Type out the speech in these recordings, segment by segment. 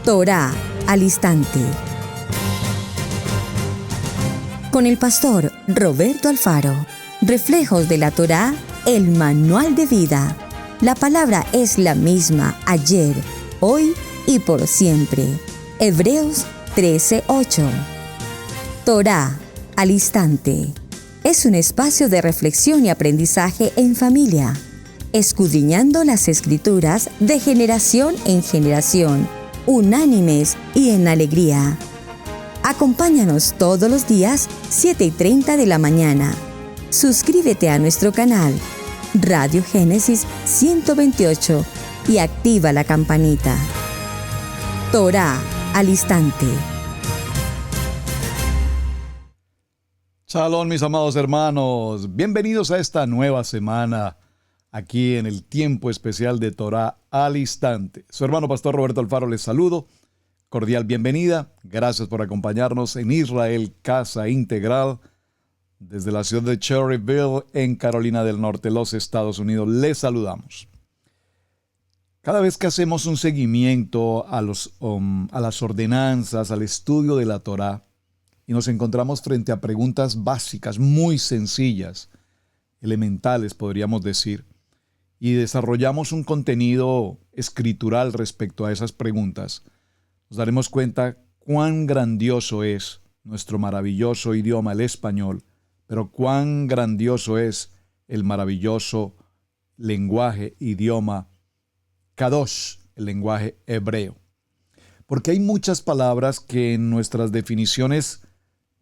Torá al instante. Con el pastor Roberto Alfaro. Reflejos de la Torá, el manual de vida. La palabra es la misma ayer, hoy y por siempre. Hebreos 13:8. Torá al instante. Es un espacio de reflexión y aprendizaje en familia, escudriñando las Escrituras de generación en generación, unánimes y en alegría. Acompáñanos todos los días, 7:30 de la mañana. Suscríbete a nuestro canal, Radio Génesis 128, y activa la campanita. Torá al instante. Shalom, mis amados hermanos. Bienvenidos a esta nueva semana, aquí en el tiempo especial de Torá al instante. Su hermano pastor Roberto Alfaro les saludo. Cordial bienvenida. Gracias por acompañarnos en Israel, Casa Integral, desde la ciudad de Cherryville, en Carolina del Norte, los Estados Unidos. Les saludamos. Cada vez que hacemos un seguimiento a las ordenanzas, al estudio de la Torá, y nos encontramos frente a preguntas básicas, muy sencillas, elementales podríamos decir, y desarrollamos un contenido escritural respecto a esas preguntas, nos daremos cuenta cuán grandioso es nuestro maravilloso idioma, el español, pero cuán grandioso es el maravilloso lenguaje, idioma Kadosh, el lenguaje hebreo. Porque hay muchas palabras que en nuestras definiciones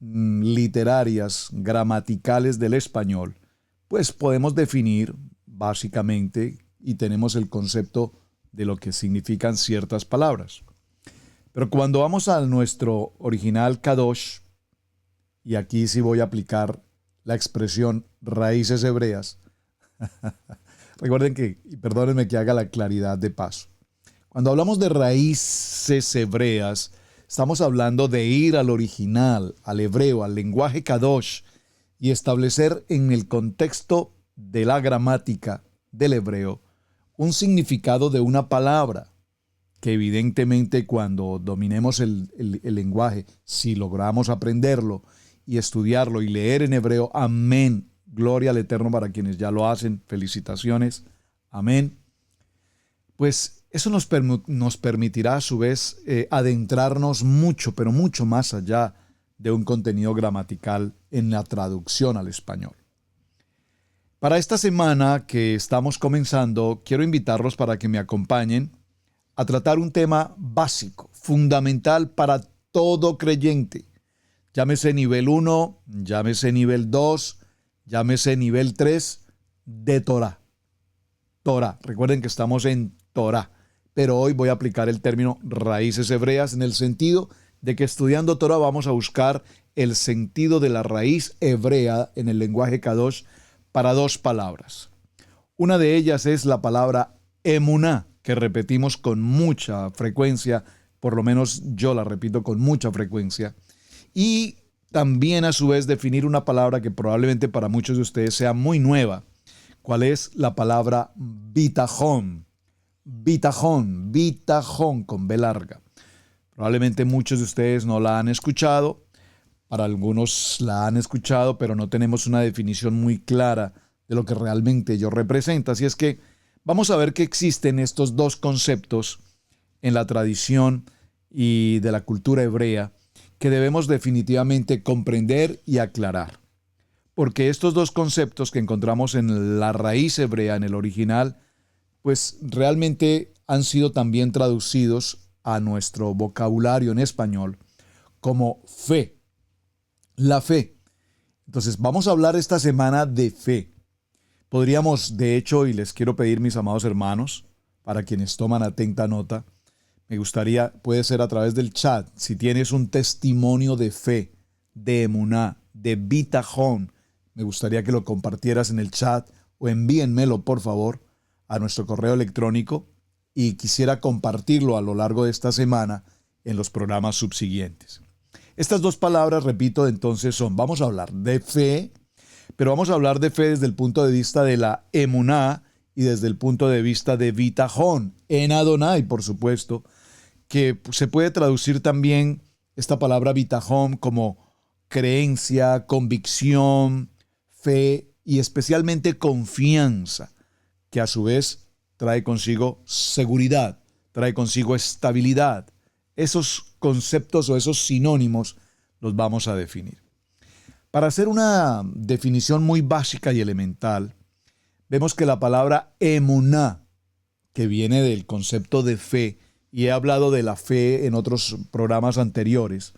literarias, gramaticales del español, pues podemos definir básicamente y tenemos el concepto de lo que significan ciertas palabras. Pero cuando vamos a nuestro original Kadosh, y aquí sí voy a aplicar la expresión raíces hebreas, recuerden que, y perdónenme que haga la claridad de paso, cuando hablamos de raíces hebreas, estamos hablando de ir al original, al hebreo, al lenguaje Kadosh, y establecer en el contexto de la gramática del hebreo un significado de una palabra, que evidentemente cuando dominemos el lenguaje, si logramos aprenderlo y estudiarlo y leer en hebreo, amén, gloria al Eterno para quienes ya lo hacen, felicitaciones, amén, pues eso nos permitirá a su vez adentrarnos mucho, pero mucho más allá de un contenido gramatical en la traducción al español. Para esta semana que estamos comenzando, quiero invitarlos para que me acompañen a tratar un tema básico, fundamental para todo creyente. Llámese nivel 1, llámese nivel 2, llámese nivel 3 de Torá. Torá, recuerden que estamos en Torá, pero hoy voy a aplicar el término raíces hebreas en el sentido de que estudiando Torá vamos a buscar el sentido de la raíz hebrea en el lenguaje Kadosh para dos palabras. Una de ellas es la palabra emuná, que repetimos con mucha frecuencia, por lo menos yo la repito con mucha frecuencia, y también a su vez definir una palabra que probablemente para muchos de ustedes sea muy nueva. ¿Cuál es la palabra bitajón? Bitajón con B larga. Probablemente muchos de ustedes no la han escuchado, para algunos la han escuchado, pero no tenemos una definición muy clara de lo que realmente ello representa. Así es que vamos a ver que existen estos dos conceptos en la tradición y de la cultura hebrea que debemos definitivamente comprender y aclarar. Porque estos dos conceptos que encontramos en la raíz hebrea, en el original, pues realmente han sido también traducidos a nuestro vocabulario en español como fe. La fe. Entonces vamos a hablar esta semana de fe. Podríamos, de hecho, y les quiero pedir, mis amados hermanos, para quienes toman atenta nota, me gustaría, puede ser a través del chat, si tienes un testimonio de fe, de emuná, de bitajón, me gustaría que lo compartieras en el chat o envíenmelo, por favor, a nuestro correo electrónico y quisiera compartirlo a lo largo de esta semana en los programas subsiguientes. Estas dos palabras, repito, entonces vamos a hablar de fe, pero vamos a hablar de fe desde el punto de vista de la emuná y desde el punto de vista de bitajón, en Adonai, por supuesto, que se puede traducir también esta palabra bitajón como creencia, convicción, fe y especialmente confianza, que a su vez trae consigo seguridad, trae consigo estabilidad. Esos conceptos o esos sinónimos los vamos a definir. Para hacer una definición muy básica y elemental, vemos que la palabra emuná, que viene del concepto de fe, y he hablado de la fe en otros programas anteriores,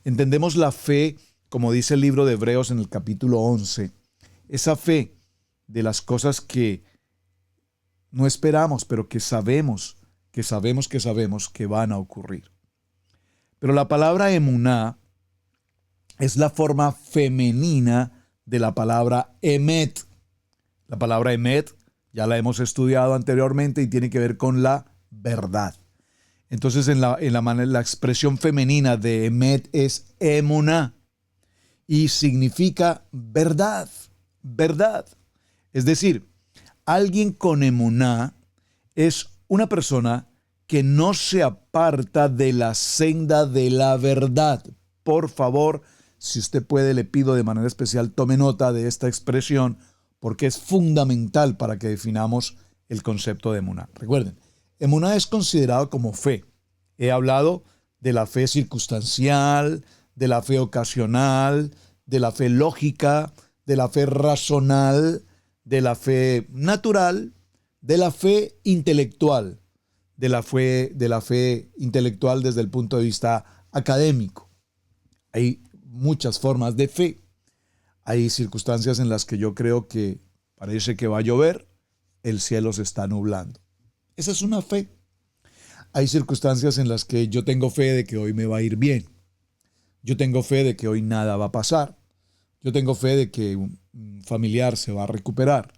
entendemos la fe, como dice el libro de Hebreos en el capítulo 11, esa fe de las cosas que no esperamos, pero que sabemos que van a ocurrir. Pero la palabra emuná es la forma femenina de la palabra emet. La palabra emet ya la hemos estudiado anteriormente y tiene que ver con la verdad. Entonces la expresión femenina de emet es emuná y significa verdad, verdad. Es decir, alguien con emuná es una persona que no se aparta de la senda de la verdad. Por favor, si usted puede, le pido de manera especial, tome nota de esta expresión porque es fundamental para que definamos el concepto de emuná. Recuerden, emuná es considerado como fe. He hablado de la fe circunstancial, de la fe ocasional, de la fe lógica, de la fe racional, de la fe natural, de la fe intelectual, de la fe intelectual desde el punto de vista académico. Hay muchas formas de fe. Hay circunstancias en las que yo creo que parece que va a llover, el cielo se está nublando. Esa es una fe. Hay circunstancias en las que yo tengo fe de que hoy me va a ir bien. Yo tengo fe de que hoy nada va a pasar. Yo tengo fe de que un familiar se va a recuperar.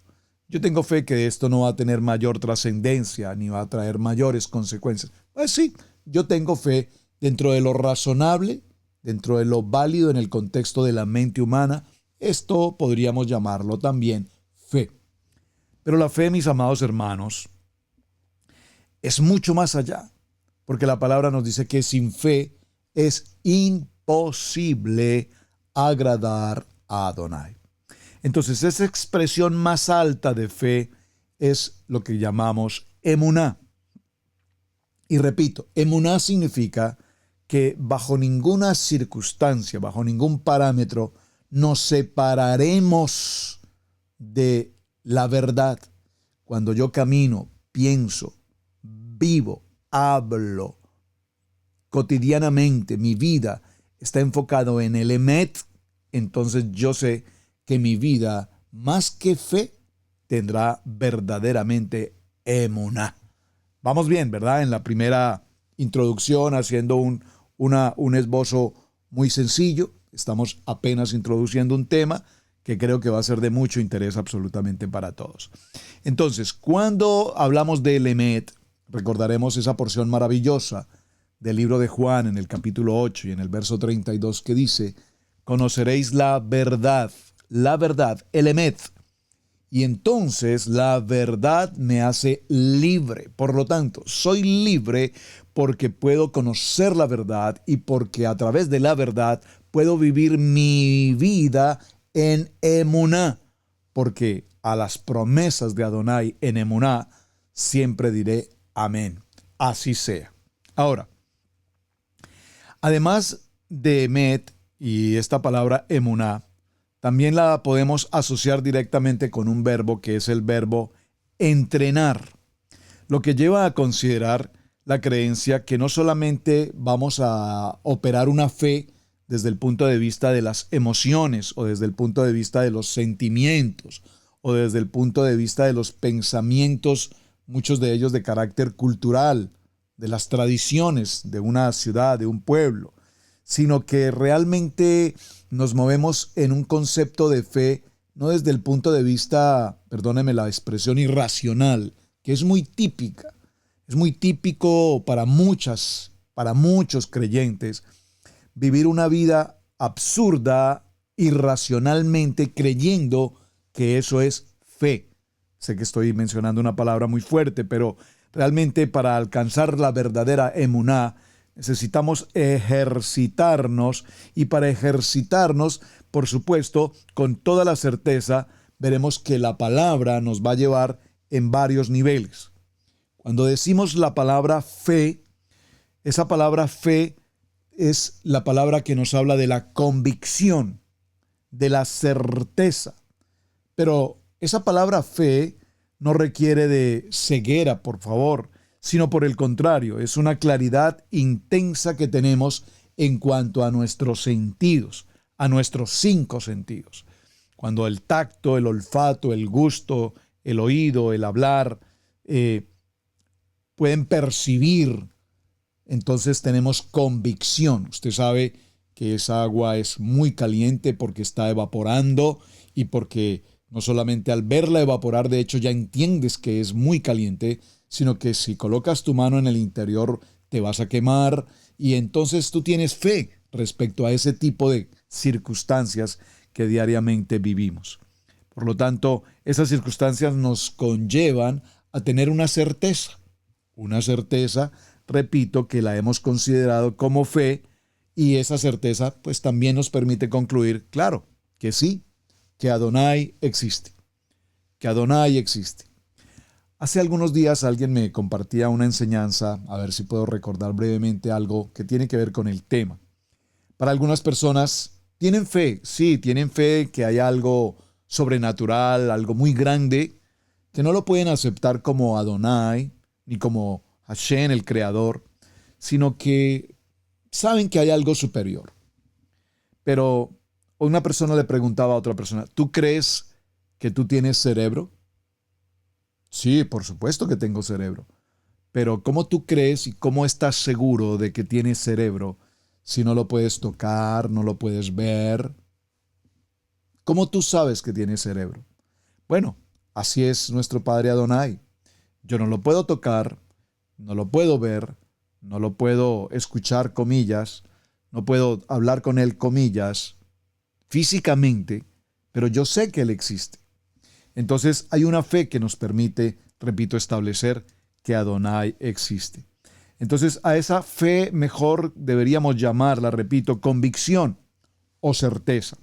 Yo tengo fe que esto no va a tener mayor trascendencia ni va a traer mayores consecuencias. Pues sí, yo tengo fe dentro de lo razonable, dentro de lo válido en el contexto de la mente humana. Esto podríamos llamarlo también fe. Pero la fe, mis amados hermanos, es mucho más allá, porque la palabra nos dice que sin fe es imposible agradar a Adonai. Entonces, esa expresión más alta de fe es lo que llamamos emuná. Y repito, emuná significa que bajo ninguna circunstancia, bajo ningún parámetro, nos separaremos de la verdad. Cuando yo camino, pienso, vivo, hablo, cotidianamente mi vida está enfocado en el emet, entonces yo sé que mi vida, más que fe, tendrá verdaderamente emuná. Vamos bien, ¿verdad? En la primera introducción, haciendo un esbozo muy sencillo, estamos apenas introduciendo un tema que creo que va a ser de mucho interés absolutamente para todos. Entonces, cuando hablamos del emet, recordaremos esa porción maravillosa del libro de Juan en el capítulo 8 y en el verso 32 que dice: conoceréis la verdad, el emet, y entonces la verdad me hace libre. Por lo tanto, soy libre porque puedo conocer la verdad y porque a través de la verdad puedo vivir mi vida en emuná, porque a las promesas de Adonai en emuná siempre diré amén. Así sea. Ahora, además de emet y esta palabra emuná, también la podemos asociar directamente con un verbo que es el verbo entrenar, lo que lleva a considerar la creencia que no solamente vamos a operar una fe desde el punto de vista de las emociones o desde el punto de vista de los sentimientos o desde el punto de vista de los pensamientos, muchos de ellos de carácter cultural, de las tradiciones de una ciudad, de un pueblo, sino que realmente nos movemos en un concepto de fe, no desde el punto de vista, perdóneme la expresión, irracional, que es muy típica, es muy típico para muchos creyentes, vivir una vida absurda, irracionalmente, creyendo que eso es fe. Sé que estoy mencionando una palabra muy fuerte, pero Realmente para alcanzar la verdadera emuná necesitamos ejercitarnos, y para ejercitarnos, por supuesto, con toda la certeza, veremos que la palabra nos va a llevar en varios niveles. Cuando decimos la palabra fe, esa palabra fe es la palabra que nos habla de la convicción, de la certeza. Pero esa palabra fe no requiere de ceguera, por favor, sino por el contrario, es una claridad intensa que tenemos en cuanto a nuestros sentidos, a nuestros 5 sentidos. Cuando el tacto, el olfato, el gusto, el oído, el hablar, pueden percibir, entonces tenemos convicción. Usted sabe que esa agua es muy caliente porque está evaporando y porque no solamente al verla evaporar, de hecho ya entiendes que es muy caliente, sino que si colocas tu mano en el interior te vas a quemar, y entonces tú tienes fe respecto a ese tipo de circunstancias que diariamente vivimos. Por lo tanto, esas circunstancias nos conllevan a tener una certeza, repito, que la hemos considerado como fe, y esa certeza pues también nos permite concluir, claro, que sí, que Adonai existe, Hace algunos días alguien me compartía una enseñanza, a ver si puedo recordar brevemente algo que tiene que ver con el tema. Para algunas personas tienen fe, sí, tienen fe que hay algo sobrenatural, algo muy grande, que no lo pueden aceptar como Adonai, ni como Hashem, el Creador, sino que saben que hay algo superior. Pero una persona le preguntaba a otra persona, ¿tú crees que tú tienes cerebro? Sí, por supuesto que tengo cerebro. Pero ¿cómo tú crees y cómo estás seguro de que tienes cerebro si no lo puedes tocar, no lo puedes ver? ¿Cómo tú sabes que tienes cerebro? Bueno, así es nuestro Padre Adonai. Yo no lo puedo tocar, no lo puedo ver, no lo puedo escuchar, comillas, no puedo hablar con él, comillas, físicamente, pero yo sé que él existe. Entonces hay una fe que nos permite, repito, establecer que Adonai existe. Entonces a esa fe mejor deberíamos llamarla, repito, convicción o certeza.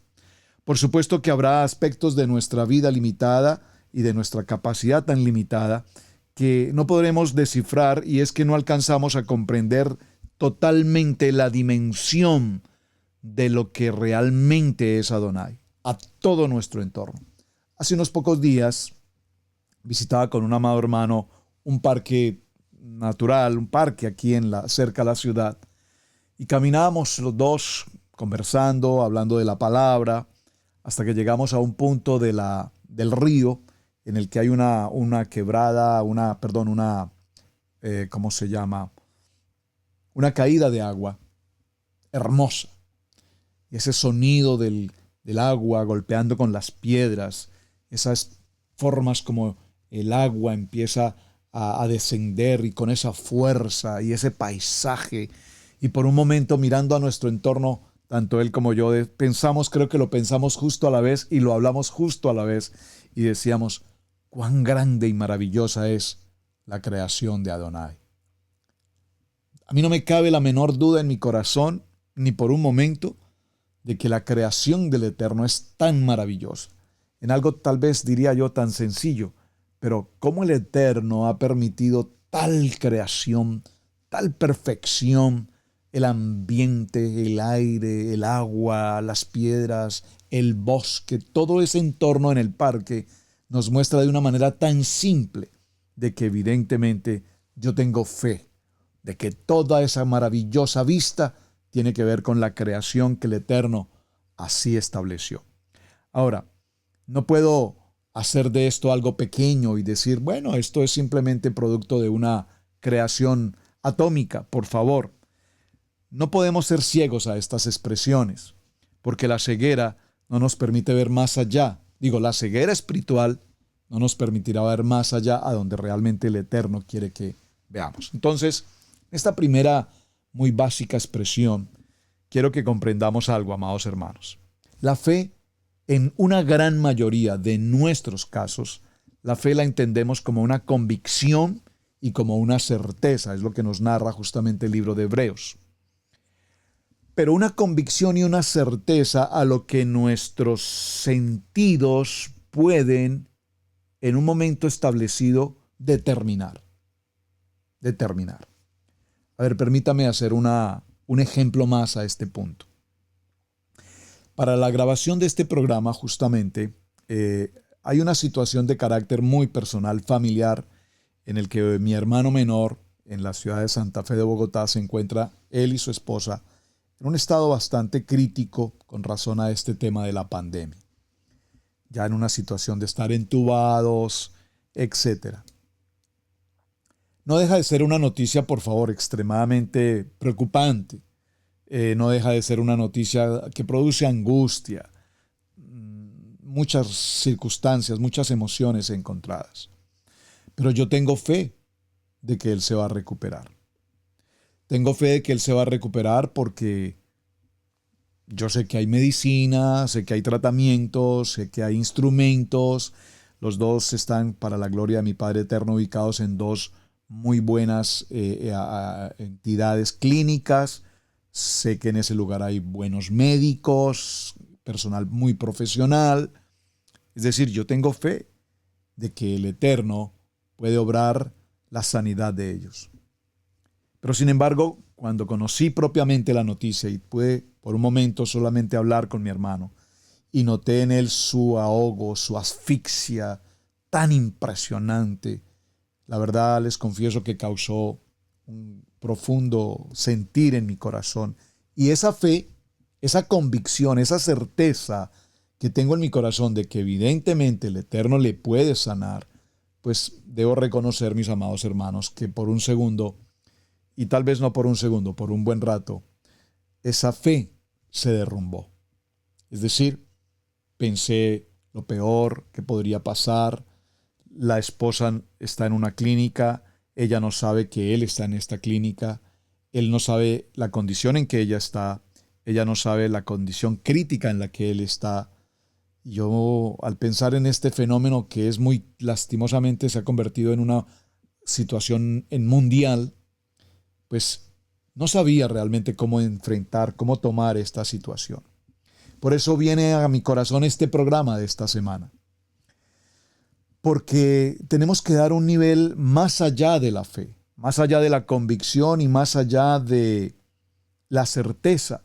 Por supuesto que habrá aspectos de nuestra vida limitada y de nuestra capacidad tan limitada que no podremos descifrar, y es que no alcanzamos a comprender totalmente la dimensión de lo que realmente es Adonai a todo nuestro entorno. Hace unos pocos días visitaba con un amado hermano un parque natural, un parque aquí cerca de la ciudad, y caminábamos los dos conversando, hablando de la palabra, hasta que llegamos a un punto del río en el que hay una quebrada, ¿cómo se llama? Una caída de agua hermosa. Y ese sonido del agua golpeando con las piedras, esas formas como el agua empieza a descender, y con esa fuerza y ese paisaje, y por un momento mirando a nuestro entorno, tanto él como yo, creo que lo pensamos justo a la vez y lo hablamos justo a la vez, y decíamos, cuán grande y maravillosa es la creación de Adonai. A mí no me cabe la menor duda en mi corazón, ni por un momento, de que la creación del Eterno es tan maravillosa. En algo tal vez diría yo tan sencillo, pero cómo el Eterno ha permitido tal creación, tal perfección, el ambiente, el aire, el agua, las piedras, el bosque, todo ese entorno en el parque nos muestra de una manera tan simple de que evidentemente yo tengo fe de que toda esa maravillosa vista tiene que ver con la creación que el Eterno así estableció. Ahora, no puedo hacer de esto algo pequeño y decir, bueno, esto es simplemente producto de una creación atómica, por favor. No podemos ser ciegos a estas expresiones, porque la ceguera no nos permite ver más allá. La ceguera espiritual no nos permitirá ver más allá a donde realmente el Eterno quiere que veamos. Entonces, esta primera muy básica expresión, quiero que comprendamos algo, amados hermanos. La fe, en una gran mayoría de nuestros casos, la fe la entendemos como una convicción y como una certeza, es lo que nos narra justamente el libro de Hebreos. Pero una convicción y una certeza a lo que nuestros sentidos pueden, en un momento establecido, determinar. A ver, permítame hacer un ejemplo más a este punto. Para la grabación de este programa, justamente, hay una situación de carácter muy personal, familiar, en el que mi hermano menor, en la ciudad de Santa Fe de Bogotá, se encuentra él y su esposa en un estado bastante crítico con razón a este tema de la pandemia. Ya en una situación de estar entubados, etcétera. No deja de ser una noticia, por favor, extremadamente preocupante. No deja de ser una noticia que produce angustia, muchas circunstancias, muchas emociones encontradas. Pero yo tengo fe de que él se va a recuperar. Tengo fe de que él se va a recuperar porque yo sé que hay medicina, sé que hay tratamientos, sé que hay instrumentos. Los dos están, para la gloria de mi Padre Eterno, ubicados en dos muy buenas entidades clínicas. Sé que en ese lugar hay buenos médicos, personal muy profesional. Es decir, yo tengo fe de que el Eterno puede obrar la sanidad de ellos. Pero sin embargo, cuando conocí propiamente la noticia y pude por un momento solamente hablar con mi hermano y noté en él su ahogo, su asfixia tan impresionante, la verdad les confieso que causó un profundo sentir en mi corazón. Y esa fe, esa convicción, esa certeza que tengo en mi corazón de que evidentemente el Eterno le puede sanar, pues debo reconocer, mis amados hermanos, que por un segundo, y tal vez no por un segundo, por un buen rato, esa fe se derrumbó. Es decir, pensé lo peor que podría pasar. La esposa está en una clínica, ella no sabe que él está en esta clínica, él no sabe la condición en que ella no sabe la condición crítica en la que él está. Yo, al pensar en este fenómeno que es muy lastimosamente se ha convertido en una situación mundial, pues no sabía realmente cómo enfrentar, cómo tomar esta situación. Por eso viene a mi corazón este programa de esta semana. Porque tenemos que dar un nivel más allá de la fe, más allá de la convicción y más allá de la certeza.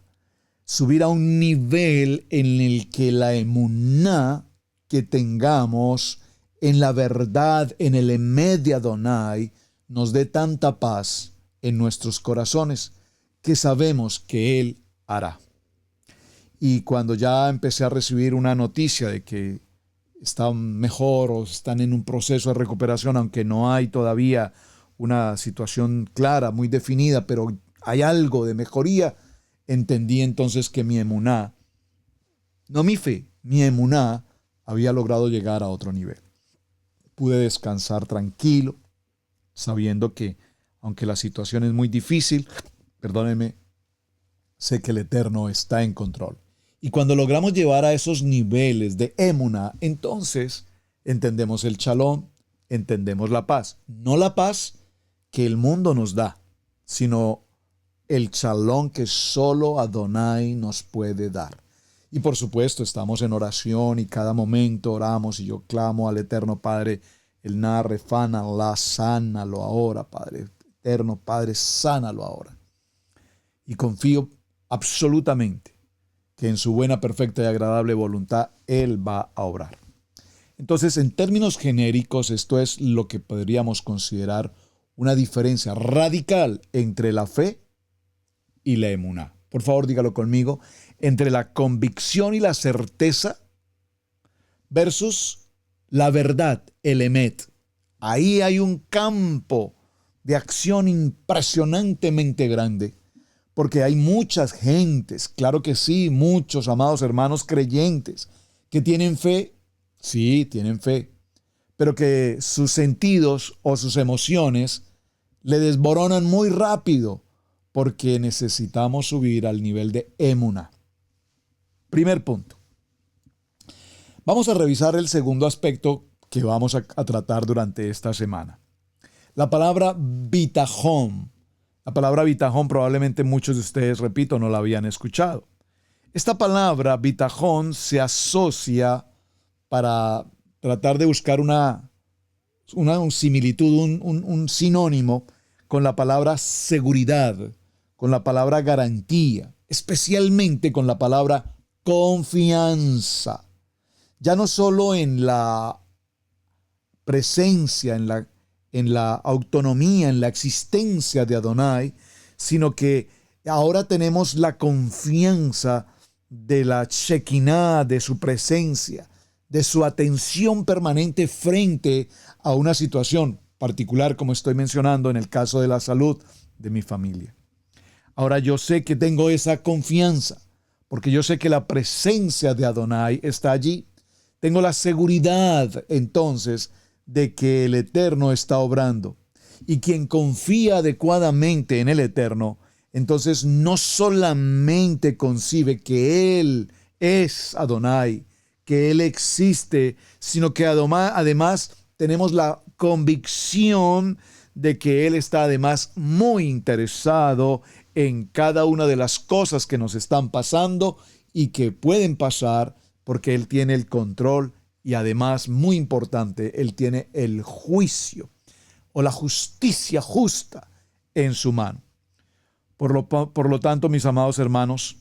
Subir a un nivel en el que la emuná que tengamos en la verdad, en el Emet de Adonai, nos dé tanta paz en nuestros corazones que sabemos que Él hará. Y cuando ya empecé a recibir una noticia de que están mejor o están en un proceso de recuperación, aunque no hay todavía una situación clara, muy definida, pero hay algo de mejoría, entendí entonces que mi emuná, no mi fe, mi emuná había logrado llegar a otro nivel. Pude descansar tranquilo, sabiendo que, aunque la situación es muy difícil, perdónenme, sé que el Eterno está en control. Y cuando logramos llevar a esos niveles de emuná, entonces entendemos el shalom, entendemos la paz. No la paz que el mundo nos da, sino el shalom que solo Adonai nos puede dar. Y por supuesto estamos en oración y cada momento oramos y yo clamo al Eterno Padre, el Narrefana, sánalo ahora, Padre Eterno Padre, sánalo ahora. Y confío absolutamente que en su buena, perfecta y agradable voluntad Él va a obrar. Entonces, en términos genéricos, esto es lo que podríamos considerar una diferencia radical entre la fe y la emuná. Por favor, dígalo conmigo. Entre la convicción y la certeza versus la verdad, el emet. Ahí hay un campo de acción impresionantemente grande, porque hay muchas gentes, claro que sí, muchos amados hermanos creyentes que tienen fe, sí, tienen fe, pero que sus sentidos o sus emociones le desboronan muy rápido, porque necesitamos subir al nivel de emuná. Primer punto. Vamos a revisar el segundo aspecto que vamos a tratar durante esta semana. La palabra bitajón. La palabra bitajón probablemente muchos de ustedes, repito, no la habían escuchado. Esta palabra bitajón se asocia para tratar de buscar una similitud, un sinónimo con la palabra seguridad, con la palabra garantía, especialmente con la palabra confianza. Ya no solo en la presencia, en la autonomía, en la existencia de Adonai, sino que ahora tenemos la confianza de la Shekinah, de su presencia, de su atención permanente frente a una situación particular, como estoy mencionando en el caso de la salud de mi familia. Ahora yo sé que tengo esa confianza, porque yo sé que la presencia de Adonai está allí. Tengo la seguridad entonces de que el Eterno está obrando. Y quien confía adecuadamente en el Eterno, entonces no solamente concibe que Él es Adonai, que Él existe, sino que además tenemos la convicción de que Él está además muy interesado en cada una de las cosas que nos están pasando y que pueden pasar, porque Él tiene el control y además, muy importante, Él tiene el juicio o la justicia justa en su mano. Por lo tanto, mis amados hermanos,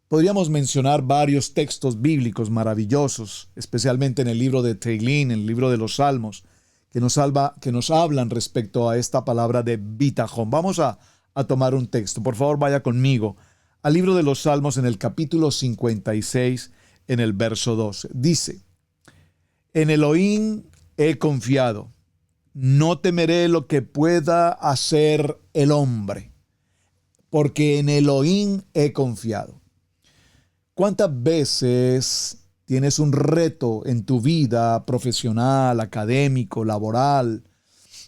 podríamos mencionar varios textos bíblicos maravillosos, especialmente en el libro de Teilín, en el libro de los Salmos, que nos hablan respecto a esta palabra de bitajón. Vamos a tomar un texto. Por favor, vaya conmigo al libro de los Salmos en el capítulo 56, en el verso 12. Dice: en Elohim he confiado, no temeré lo que pueda hacer el hombre, porque en Elohim he confiado. ¿Cuántas veces tienes un reto en tu vida profesional, académico, laboral,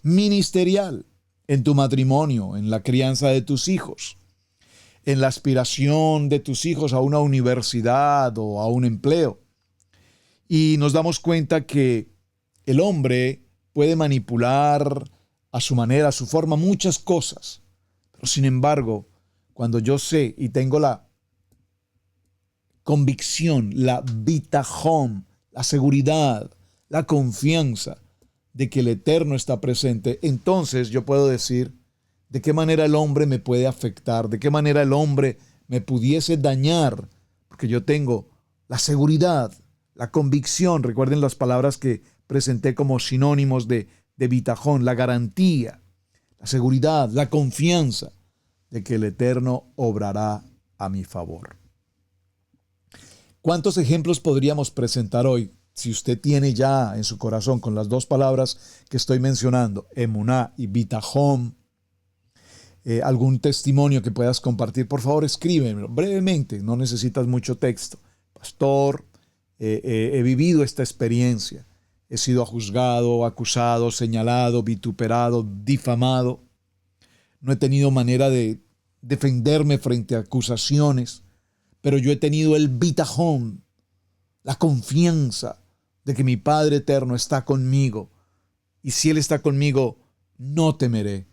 ministerial, en tu matrimonio, en la crianza de tus hijos, en la aspiración de tus hijos a una universidad o a un empleo? Y nos damos cuenta que el hombre puede manipular a su manera, a su forma, muchas cosas. Pero sin embargo, cuando yo sé y tengo la convicción, la bitajón, la seguridad, la confianza de que el Eterno está presente, entonces yo puedo decir de qué manera el hombre me puede afectar, de qué manera el hombre me pudiese dañar, porque yo tengo la seguridad, la convicción. Recuerden las palabras que presenté como sinónimos de bitajón, la garantía, la seguridad, la confianza de que el Eterno obrará a mi favor. ¿Cuántos ejemplos podríamos presentar hoy? Si usted tiene ya en su corazón con las dos palabras que estoy mencionando, emuná y bitajón, algún testimonio que puedas compartir, por favor escríbemelo brevemente, no necesitas mucho texto. Pastor, he vivido esta experiencia, he sido juzgado, acusado, señalado, vituperado, difamado, no he tenido manera de defenderme frente a acusaciones, pero yo he tenido el bitajón, la confianza de que mi Padre Eterno está conmigo, y si Él está conmigo, no temeré.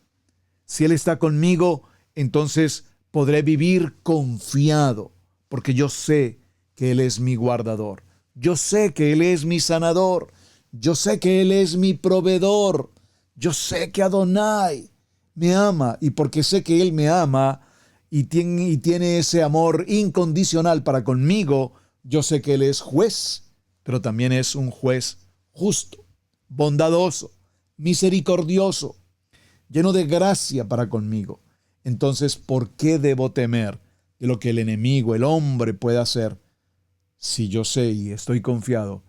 Si Él está conmigo, entonces podré vivir confiado, porque yo sé que Él es mi guardador. Yo sé que Él es mi sanador. Yo sé que Él es mi proveedor. Yo sé que Adonai me ama, y porque sé que Él me ama y tiene ese amor incondicional para conmigo, yo sé que Él es juez, pero también es un juez justo, bondadoso, misericordioso, lleno de gracia para conmigo. Entonces, ¿por qué debo temer de lo que el enemigo, el hombre, puede hacer, si yo sé y estoy confiado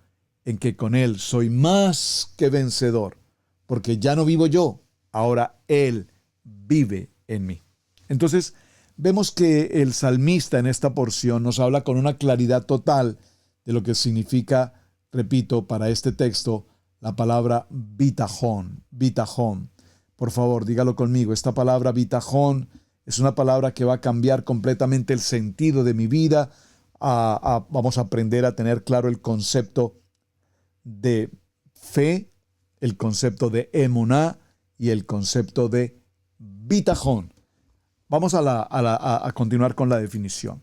en que con Él soy más que vencedor? Porque ya no vivo yo, ahora Él vive en mí. Entonces, vemos que el salmista en esta porción nos habla con una claridad total de lo que significa, repito, para este texto, la palabra bitajón, bitajón. Por favor, dígalo conmigo. Esta palabra bitajón es una palabra que va a cambiar completamente el sentido de mi vida. Vamos a aprender a tener claro el concepto de fe el concepto de emuná y el concepto de bitajón. Vamos a continuar con la definición.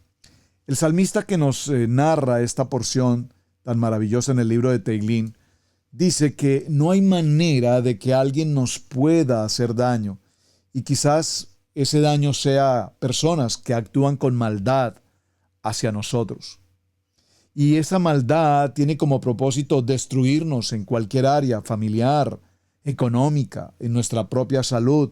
El salmista que nos narra esta porción tan maravillosa en el libro de Teilín dice que no hay manera de que alguien nos pueda hacer daño, y quizás ese daño sea personas que actúan con maldad hacia nosotros. Y esa maldad tiene como propósito destruirnos en cualquier área familiar, económica, en nuestra propia salud.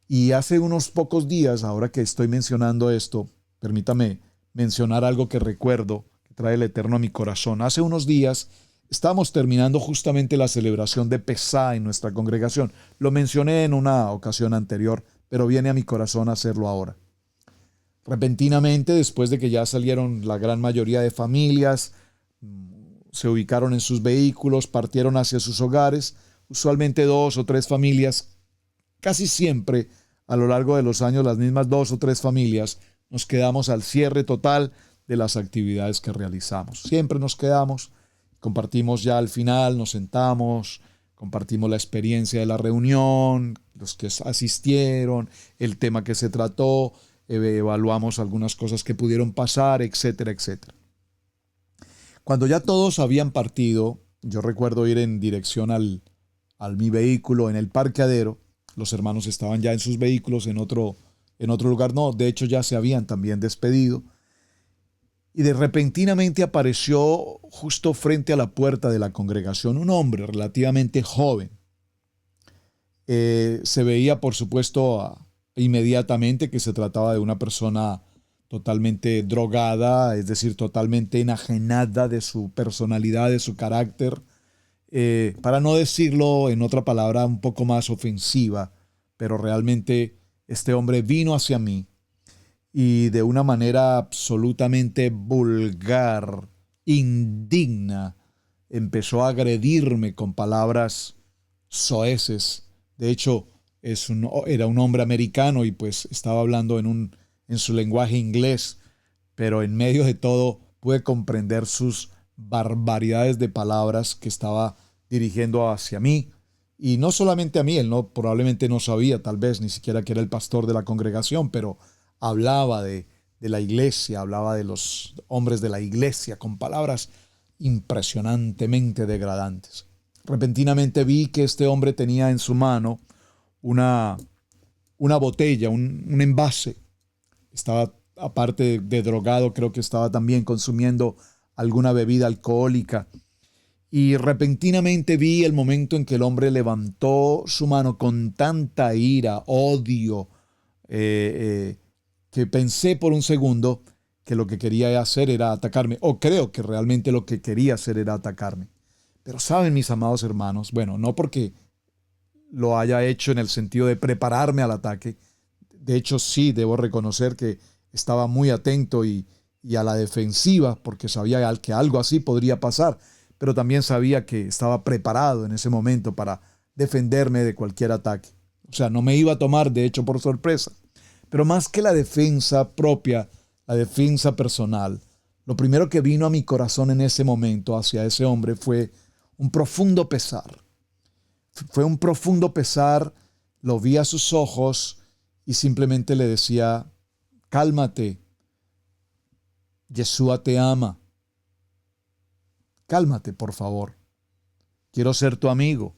Y hace unos pocos días, ahora que estoy mencionando esto, permítame mencionar algo que recuerdo, que trae el Eterno a mi corazón. Hace unos días estábamos terminando justamente la celebración de Pesá en nuestra congregación. Lo mencioné en una ocasión anterior, pero viene a mi corazón hacerlo ahora. Repentinamente, después de que ya salieron la gran mayoría de familias, se ubicaron en sus vehículos, partieron hacia sus hogares, usualmente 2 o 3 familias, casi siempre a lo largo de los años las mismas 2 o 3 familias, nos quedamos al cierre total de las actividades que realizamos. Siempre nos quedamos, compartimos ya al final, nos sentamos, compartimos la experiencia de la reunión, los que asistieron, el tema que se trató, evaluamos algunas cosas que pudieron pasar, etcétera, etcétera. Cuando ya todos habían partido, yo recuerdo ir en dirección al mi vehículo en el parqueadero. Los hermanos estaban ya en sus vehículos en otro lugar. No, de hecho ya se habían también despedido. Y repentinamente apareció justo frente a la puerta de la congregación un hombre relativamente joven. Se veía, por supuesto, inmediatamente que se trataba de una persona totalmente drogada, es decir, totalmente enajenada de su personalidad, de su carácter, para no decirlo en otra palabra un poco más ofensiva, pero realmente este hombre vino hacia mí y de una manera absolutamente vulgar, indigna, empezó a agredirme con palabras soeces. De hecho, era un hombre americano y pues estaba hablando en su lenguaje inglés, pero en medio de todo pude comprender sus barbaridades de palabras que estaba dirigiendo hacia mí. Y no solamente a mí, él probablemente no sabía tal vez ni siquiera que era el pastor de la congregación, pero hablaba de la iglesia, hablaba de los hombres de la iglesia con palabras impresionantemente degradantes. Repentinamente vi que este hombre tenía en su mano una botella, un envase. Estaba, aparte de drogado, creo que estaba también consumiendo alguna bebida alcohólica. Y repentinamente vi el momento en que el hombre levantó su mano con tanta ira, odio, que pensé por un segundo que lo que quería hacer era atacarme. O creo que realmente lo que quería hacer era atacarme. Pero saben, mis amados hermanos, bueno, no porque lo haya hecho en el sentido de prepararme al ataque. De hecho, sí, debo reconocer que estaba muy atento y a la defensiva porque sabía que algo así podría pasar, pero también sabía que estaba preparado en ese momento para defenderme de cualquier ataque. O sea, no me iba a tomar, de hecho, por sorpresa. Pero más que la defensa propia, la defensa personal, lo primero que vino a mi corazón en ese momento hacia ese hombre fue un profundo pesar. Fue un profundo pesar, lo vi a sus ojos y simplemente le decía: cálmate, Yeshua te ama. Cálmate, por favor. Quiero ser tu amigo.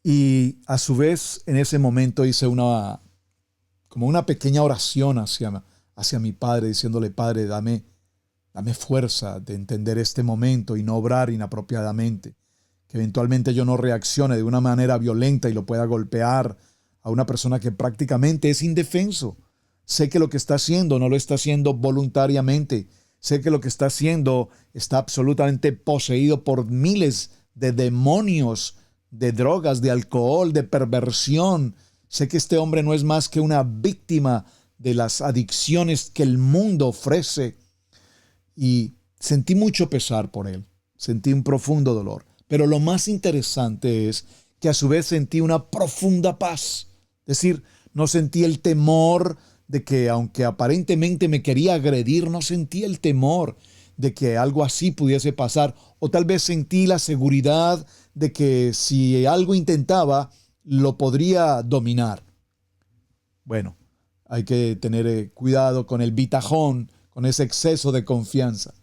Y a su vez, en ese momento hice como una pequeña oración hacia mi Padre, diciéndole: Padre, dame fuerza de entender este momento y no obrar inapropiadamente. Que eventualmente yo no reaccione de una manera violenta y lo pueda golpear a una persona que prácticamente es indefenso. Sé que lo que está haciendo no lo está haciendo voluntariamente. Sé que lo que está haciendo está absolutamente poseído por miles de demonios, de drogas, de alcohol, de perversión. Sé que este hombre no es más que una víctima de las adicciones que el mundo ofrece. Y sentí mucho pesar por él. Sentí un profundo dolor. Pero lo más interesante es que a su vez sentí una profunda paz. Es decir, no sentí el temor de que, aunque aparentemente me quería agredir, no sentí el temor de que algo así pudiese pasar, o tal vez sentí la seguridad de que si algo intentaba, lo podría dominar. Bueno, hay que tener cuidado con el bitajón, con ese exceso de confianza.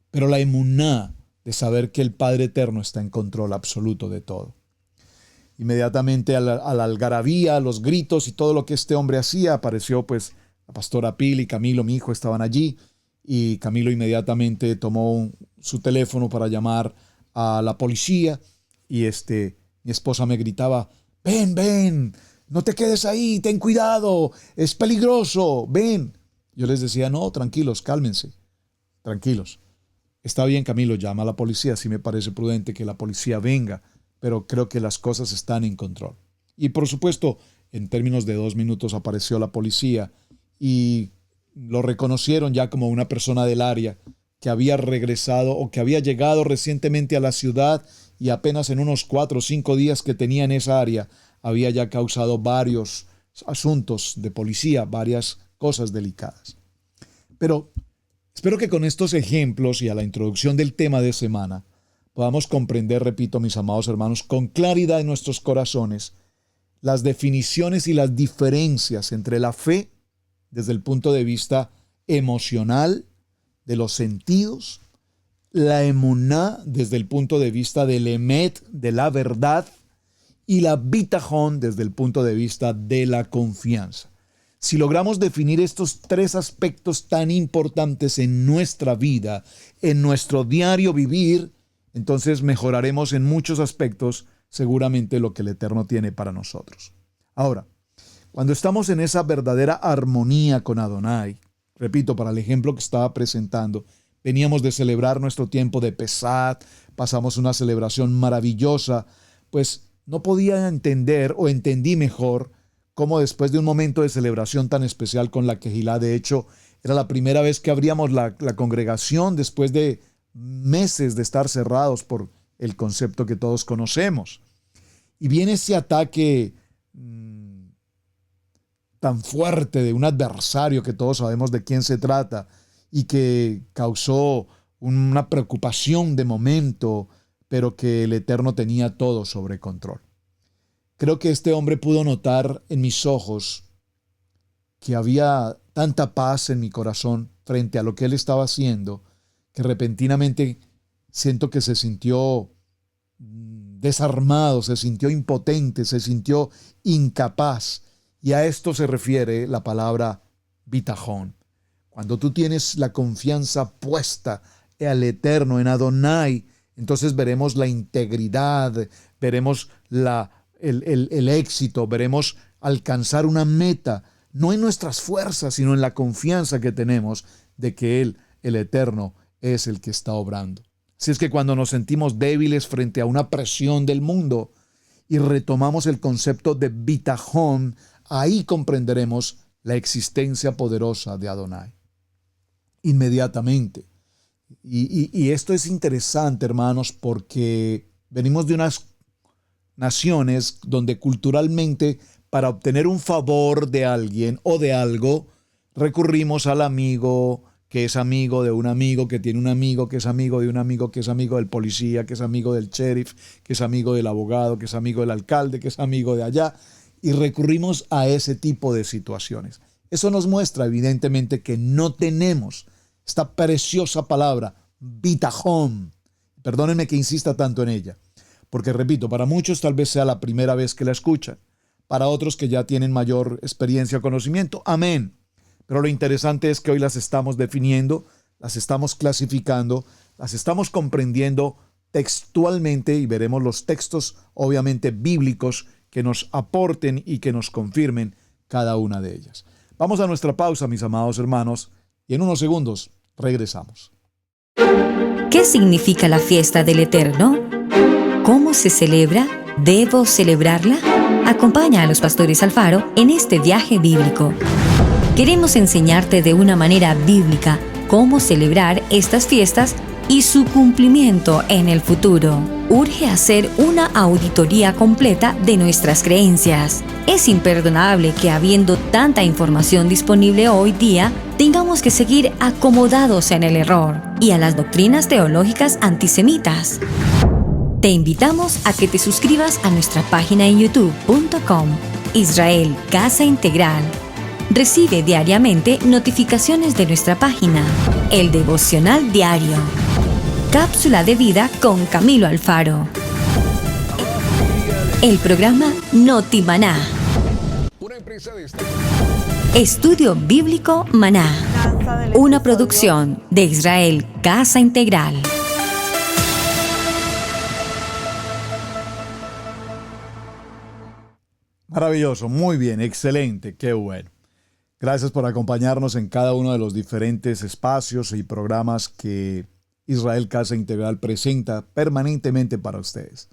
Pero la emuná de saber que el Padre Eterno está en control absoluto de todo. Inmediatamente a la algarabía, a los gritos y todo lo que este hombre hacía, apareció pues la pastora Pili y Camilo, mi hijo, estaban allí. Y Camilo inmediatamente tomó su teléfono para llamar a la policía. Y mi esposa me gritaba, ven, no te quedes ahí, ten cuidado, es peligroso, ven. Yo les decía, no, tranquilos, cálmense, tranquilos. Está bien, Camilo, llama a la policía, sí me parece prudente que la policía venga, pero creo que las cosas están en control. Y por supuesto, en términos de 2 minutos apareció la policía y lo reconocieron ya como una persona del área que había regresado o que había llegado recientemente a la ciudad y apenas en unos 4 o 5 días que tenía en esa área había ya causado varios asuntos de policía, varias cosas delicadas. Pero espero que con estos ejemplos y a la introducción del tema de semana podamos comprender, repito, mis amados hermanos, con claridad en nuestros corazones las definiciones y las diferencias entre la fe desde el punto de vista emocional, de los sentidos, la emuná desde el punto de vista del emet, de la verdad, y la bitajón desde el punto de vista de la confianza. Si logramos definir estos 3 aspectos tan importantes en nuestra vida, en nuestro diario vivir, entonces mejoraremos en muchos aspectos seguramente lo que el Eterno tiene para nosotros. Ahora, cuando estamos en esa verdadera armonía con Adonai, repito, para el ejemplo que estaba presentando, veníamos de celebrar nuestro tiempo de Pesat, pasamos una celebración maravillosa, pues no podía entender o entendí mejor cómo después de un momento de celebración tan especial con la Kehilá, de hecho, era la primera vez que abríamos la congregación después de meses de estar cerrados por el concepto que todos conocemos. Y viene ese ataque tan fuerte de un adversario que todos sabemos de quién se trata y que causó una preocupación de momento, pero que el Eterno tenía todo sobre control. Creo que este hombre pudo notar en mis ojos que había tanta paz en mi corazón frente a lo que él estaba haciendo, que repentinamente siento que se sintió desarmado, se sintió impotente, se sintió incapaz. Y a esto se refiere la palabra bitajón. Cuando tú tienes la confianza puesta al Eterno, en Adonai, entonces veremos la integridad, veremos el éxito, veremos alcanzar una meta, no en nuestras fuerzas, sino en la confianza que tenemos de que Él, el Eterno, es el que está obrando. Así es que cuando nos sentimos débiles frente a una presión del mundo y retomamos el concepto de bitajón, ahí comprenderemos la existencia poderosa de Adonai. Inmediatamente. Y esto es interesante, hermanos, porque venimos de unas naciones donde culturalmente, para obtener un favor de alguien o de algo, recurrimos al amigo, que es amigo de un amigo, que tiene un amigo, que es amigo de un amigo, que es amigo del policía, que es amigo del sheriff, que es amigo del abogado, que es amigo del alcalde, que es amigo de allá, y recurrimos a ese tipo de situaciones. Eso nos muestra evidentemente que no tenemos esta preciosa palabra, bitajón. Perdónenme que insista tanto en ella, porque repito, para muchos tal vez sea la primera vez que la escuchan, para otros que ya tienen mayor experiencia o conocimiento, amén. Pero lo interesante es que hoy las estamos definiendo, las estamos clasificando, las estamos comprendiendo textualmente y veremos los textos obviamente bíblicos que nos aporten y que nos confirmen cada una de ellas. Vamos a nuestra pausa, mis amados hermanos, y en unos segundos regresamos. ¿Qué significa la fiesta del Eterno? ¿Cómo se celebra? ¿Debo celebrarla? Acompaña a los pastores Alfaro en este viaje bíblico. Queremos enseñarte de una manera bíblica cómo celebrar estas fiestas y su cumplimiento en el futuro. Urge hacer una auditoría completa de nuestras creencias. Es imperdonable que, habiendo tanta información disponible hoy día, tengamos que seguir acomodados en el error y a las doctrinas teológicas antisemitas. Te invitamos a que te suscribas a nuestra página en youtube.com, Israel Casa Integral. Recibe diariamente notificaciones de nuestra página, el devocional diario. Cápsula de vida con Camilo Alfaro. El programa Noti Maná. Estudio Bíblico Maná. Una producción de Israel Casa Integral. Maravilloso, muy bien, excelente, qué bueno. Gracias por acompañarnos en cada uno de los diferentes espacios y programas que Israel Casa Integral presenta permanentemente para ustedes.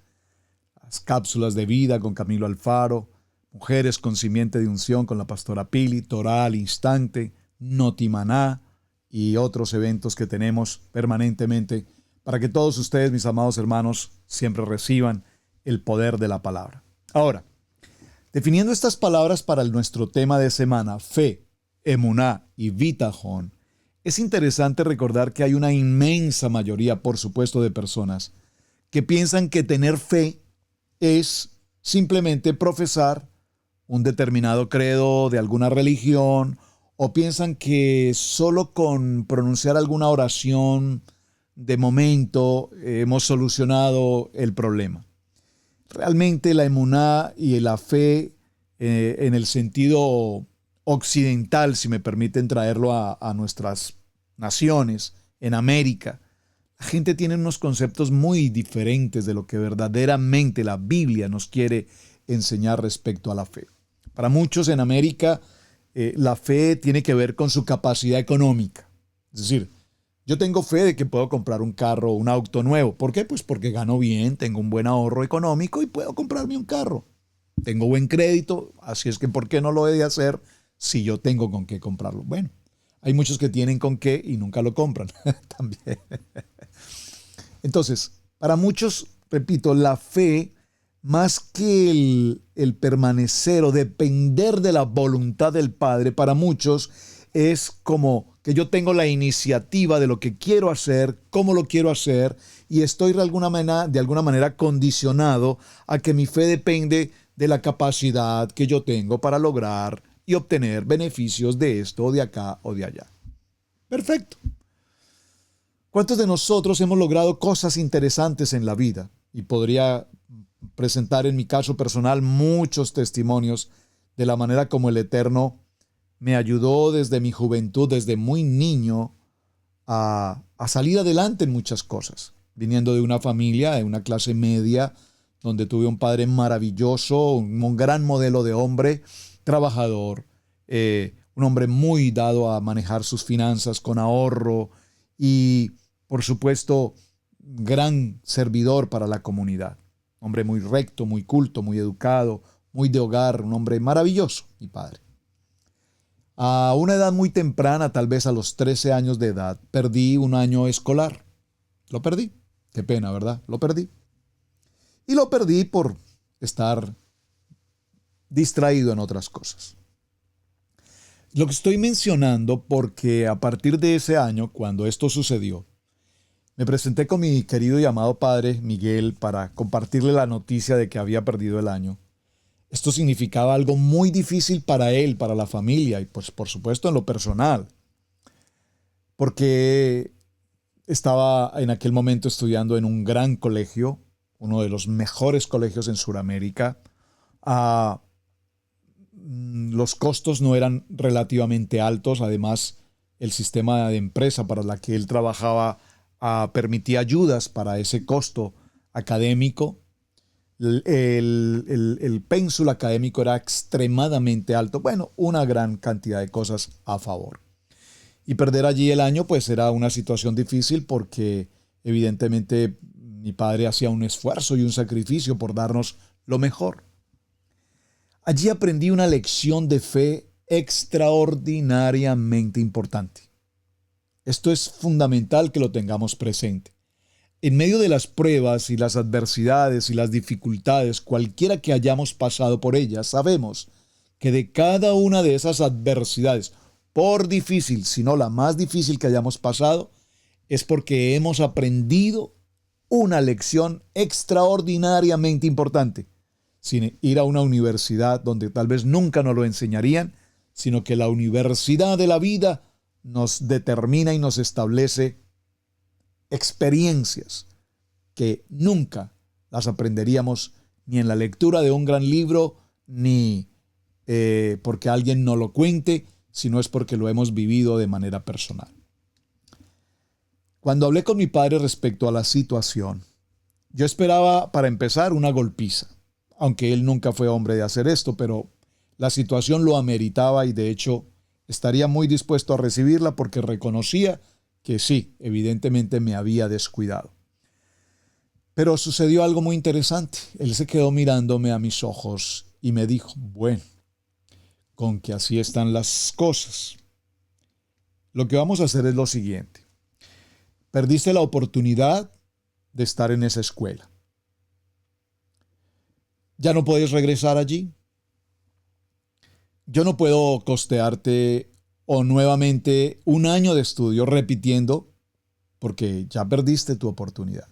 Las cápsulas de vida con Camilo Alfaro, Mujeres con Simiente de Unción con la pastora Pili, Torá al Instante, Noti Maná y otros eventos que tenemos permanentemente para que todos ustedes, mis amados hermanos, siempre reciban el poder de la palabra. Ahora, definiendo estas palabras para nuestro tema de semana, fe, emuná y bitajón, es interesante recordar que hay una inmensa mayoría, por supuesto, de personas que piensan que tener fe es simplemente profesar un determinado credo de alguna religión, o piensan que solo con pronunciar alguna oración de momento hemos solucionado el problema. Realmente la emuná y la fe en el sentido occidental, si me permiten traerlo a nuestras naciones, en América, la gente tiene unos conceptos muy diferentes de lo que verdaderamente la Biblia nos quiere enseñar respecto a la fe. Para muchos en América, la fe tiene que ver con su capacidad económica. Es decir, yo tengo fe de que puedo comprar un carro, un auto nuevo. ¿Por qué? Pues porque gano bien, tengo un buen ahorro económico y puedo comprarme un carro. Tengo buen crédito, así es que ¿por qué no lo he de hacer si yo tengo con qué comprarlo? Bueno, hay muchos que tienen con qué y nunca lo compran también. Entonces, para muchos, repito, la fe, más que el permanecer o depender de la voluntad del Padre, para muchos es como que yo tengo la iniciativa de lo que quiero hacer, cómo lo quiero hacer, y estoy de alguna manera condicionado a que mi fe depende de la capacidad que yo tengo para lograr y obtener beneficios de esto o de acá o de allá. Perfecto. ¿Cuántos de nosotros hemos logrado cosas interesantes en la vida? Y podría presentar en mi caso personal muchos testimonios de la manera como el Eterno me ayudó desde mi juventud, desde muy niño, a salir adelante en muchas cosas. Viniendo de una familia, de una clase media, donde tuve un padre maravilloso, un gran modelo de hombre, trabajador, un hombre muy dado a manejar sus finanzas con ahorro y, por supuesto, gran servidor para la comunidad. Hombre muy recto, muy culto, muy educado, muy de hogar, un hombre maravilloso, mi padre. A una edad muy temprana, tal vez a los 13 años de edad, perdí un año escolar. Lo perdí. Qué pena, ¿verdad? Lo perdí. Y lo perdí por estar distraído en otras cosas. Lo que estoy mencionando porque a partir de ese año, cuando esto sucedió, me presenté con mi querido y amado padre Miguel para compartirle la noticia de que había perdido el año. Esto significaba algo muy difícil para él, para la familia y pues por supuesto en lo personal. Porque estaba en aquel momento estudiando en un gran colegio, uno de los mejores colegios en Sudamérica. Los costos no eran relativamente altos, además el sistema de empresa para la que él trabajaba permitía ayudas para ese costo académico. El pénsul académico era extremadamente alto. Bueno, una gran cantidad de cosas a favor. Y perder allí el año pues era una situación difícil porque evidentemente mi padre hacía un esfuerzo y un sacrificio por darnos lo mejor. Allí aprendí una lección de fe extraordinariamente importante. Esto es fundamental que lo tengamos presente. En medio de las pruebas y las adversidades y las dificultades, cualquiera que hayamos pasado por ellas, sabemos que de cada una de esas adversidades, por difícil, sino la más difícil que hayamos pasado, es porque hemos aprendido una lección extraordinariamente importante, sin ir a una universidad donde tal vez nunca nos lo enseñarían, sino que la universidad de la vida nos determina y nos establece experiencias que nunca las aprenderíamos ni en la lectura de un gran libro, ni porque alguien nos lo cuente, sino es porque lo hemos vivido de manera personal. Cuando hablé con mi padre respecto a la situación, yo esperaba, para empezar, una golpiza, aunque él nunca fue hombre de hacer esto, pero la situación lo ameritaba y de hecho estaría muy dispuesto a recibirla porque reconocía que sí, evidentemente me había descuidado. Pero sucedió algo muy interesante. Él se quedó mirándome a mis ojos y me dijo, bueno, con que así están las cosas, lo que vamos a hacer es lo siguiente. Perdiste la oportunidad de estar en esa escuela. Ya no puedes regresar allí. Yo no puedo costearte o nuevamente un año de estudio repitiendo porque ya perdiste tu oportunidad.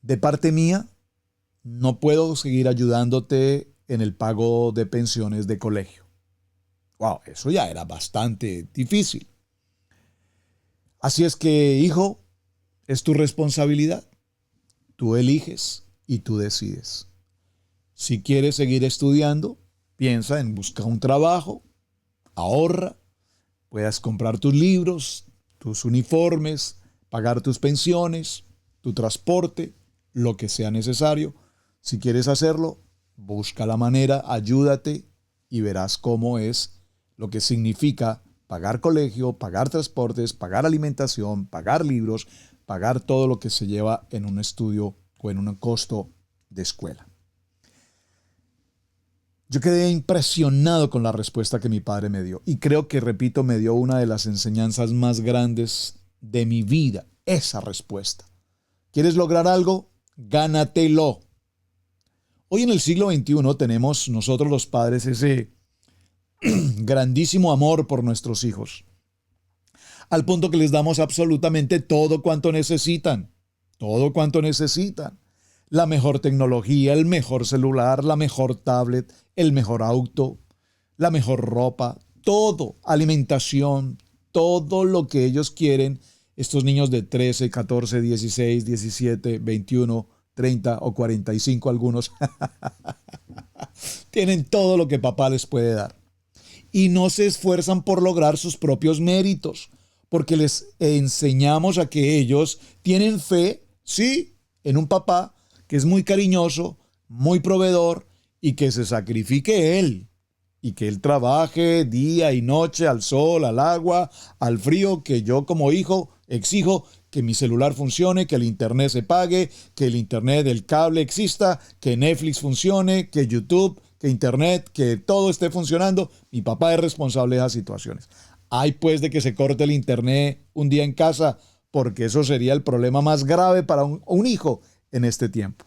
De parte mía, no puedo seguir ayudándote en el pago de pensiones de colegio. Wow, eso ya era bastante difícil. Así es que, hijo, es tu responsabilidad. Tú eliges y tú decides. Si quieres seguir estudiando, piensa en buscar un trabajo, ahorra, puedas comprar tus libros, tus uniformes, pagar tus pensiones, tu transporte, lo que sea necesario. Si quieres hacerlo, busca la manera, ayúdate y verás cómo es lo que significa pagar colegio, pagar transportes, pagar alimentación, pagar libros, pagar todo lo que se lleva en un estudio o en un costo de escuela. Yo quedé impresionado con la respuesta que mi padre me dio y creo que, repito, me dio una de las enseñanzas más grandes de mi vida, esa respuesta. ¿Quieres lograr algo? Gánatelo. Hoy en el siglo XXI tenemos nosotros los padres ese grandísimo amor por nuestros hijos, al punto que les damos absolutamente todo cuanto necesitan, la mejor tecnología, el mejor celular, la mejor tablet, el mejor auto, la mejor ropa, todo, alimentación, todo lo que ellos quieren, estos niños de 13, 14, 16, 17, 21, 30 o 45 algunos, tienen todo lo que papá les puede dar. Y no se esfuerzan por lograr sus propios méritos, porque les enseñamos a que ellos tienen fe, sí, en un papá que es muy cariñoso, muy proveedor y que se sacrifique él y que él trabaje día y noche al sol, al agua, al frío, que yo como hijo exijo que mi celular funcione, que el internet se pague, que el internet del cable exista, que Netflix funcione, que YouTube, que internet, que todo esté funcionando. Mi papá es responsable de esas situaciones. Hay pues de que se corte el internet un día en casa, porque eso sería el problema más grave para un hijo en este tiempo.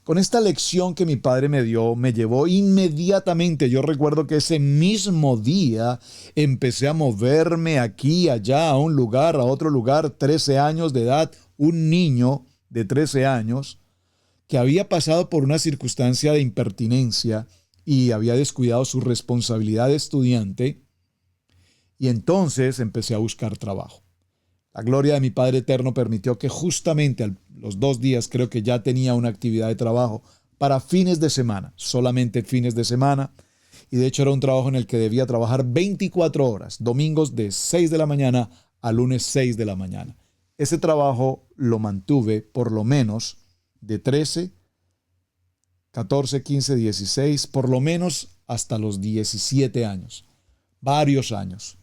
Con esta lección que mi padre me dio, me llevó inmediatamente. Yo recuerdo que ese mismo día empecé a moverme aquí, allá, a un lugar, a otro lugar, 13 años de edad, un niño de 13 años que había pasado por una circunstancia de impertinencia y había descuidado su responsabilidad de estudiante, y entonces empecé a buscar trabajo. La gloria de mi Padre Eterno permitió que justamente a los 2 días creo que ya tenía una actividad de trabajo para fines de semana, solamente fines de semana, y de hecho era un trabajo en el que debía trabajar 24 horas, domingos de 6 de la mañana a lunes 6 de la mañana. Ese trabajo lo mantuve por lo menos de 13, 14, 15, 16, por lo menos hasta los 17 años, varios años.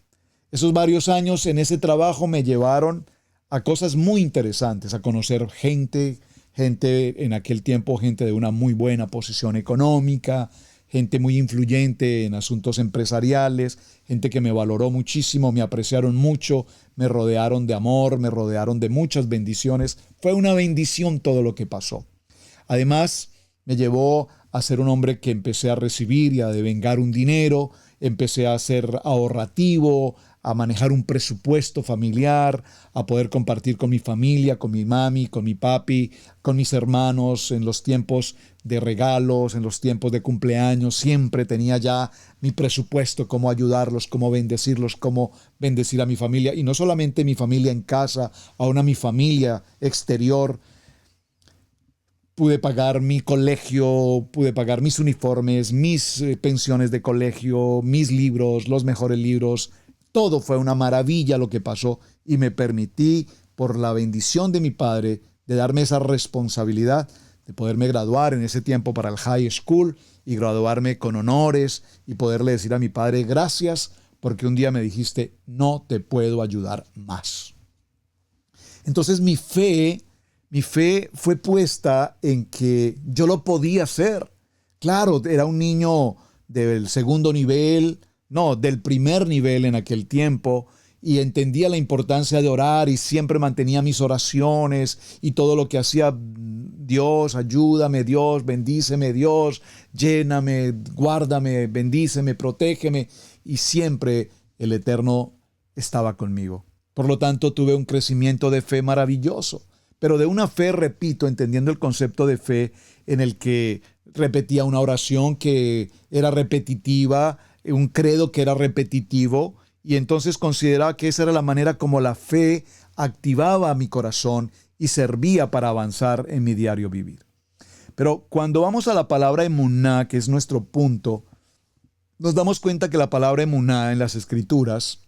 Esos varios años en ese trabajo me llevaron a cosas muy interesantes, a conocer gente en aquel tiempo, gente de una muy buena posición económica, gente muy influyente en asuntos empresariales, gente que me valoró muchísimo, me apreciaron mucho, me rodearon de amor, me rodearon de muchas bendiciones. Fue una bendición todo lo que pasó. Además, me llevó a ser un hombre que empecé a recibir y a devengar un dinero, empecé a ser ahorrativo, a manejar un presupuesto familiar, a poder compartir con mi familia, con mi mami, con mi papi, con mis hermanos en los tiempos de regalos, en los tiempos de cumpleaños. Siempre tenía ya mi presupuesto, cómo ayudarlos, cómo bendecirlos, cómo bendecir a mi familia. Y no solamente mi familia en casa, aún a mi familia exterior. Pude pagar mi colegio, pude pagar mis uniformes, mis pensiones de colegio, mis libros, los mejores libros. Todo fue una maravilla lo que pasó y me permití, por la bendición de mi padre, de darme esa responsabilidad de poderme graduar en ese tiempo para el high school y graduarme con honores y poderle decir a mi padre, gracias porque un día me dijiste, no te puedo ayudar más. Entonces mi fe fue puesta en que yo lo podía hacer. Claro, era un niño del segundo nivel, no, del primer nivel en aquel tiempo, y entendía la importancia de orar y siempre mantenía mis oraciones y todo lo que hacía. Dios, ayúdame, Dios, bendíceme, Dios, lléname, guárdame, bendíceme, protégeme, y siempre el Eterno estaba conmigo. Por lo tanto, tuve un crecimiento de fe maravilloso, pero de una fe, repito, entendiendo el concepto de fe en el que repetía una oración que era repetitiva, un credo que era repetitivo, y entonces consideraba que esa era la manera como la fe activaba mi corazón y servía para avanzar en mi diario vivir. Pero cuando vamos a la palabra emuná, que es nuestro punto, nos damos cuenta que la palabra emuná en las Escrituras,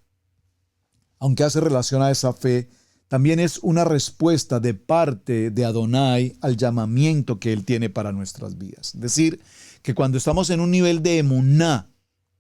aunque hace relación a esa fe, también es una respuesta de parte de Adonai al llamamiento que Él tiene para nuestras vidas. Es decir, que cuando estamos en un nivel de emuná,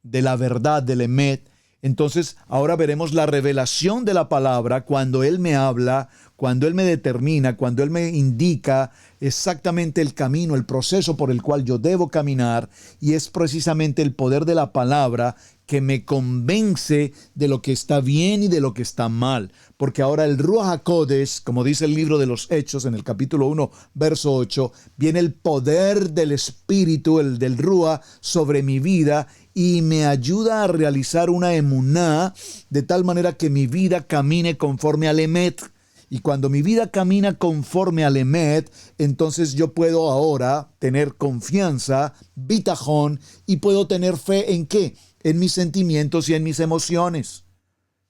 de la verdad, del emet, entonces ahora veremos la revelación de la palabra cuando Él me habla, cuando Él me determina, cuando Él me indica exactamente el camino, el proceso por el cual yo debo caminar, y es precisamente el poder de la palabra que me convence de lo que está bien y de lo que está mal. Porque ahora el Ruach HaKodesh, como dice el libro de los Hechos en el capítulo 1, verso 8, viene el poder del Espíritu, el del Ruach, sobre mi vida y me ayuda a realizar una emuná de tal manera que mi vida camine conforme al emet. Y cuando mi vida camina conforme al emet, entonces yo puedo ahora tener confianza, bitajón, y puedo tener fe ¿en qué? En mis sentimientos y en mis emociones.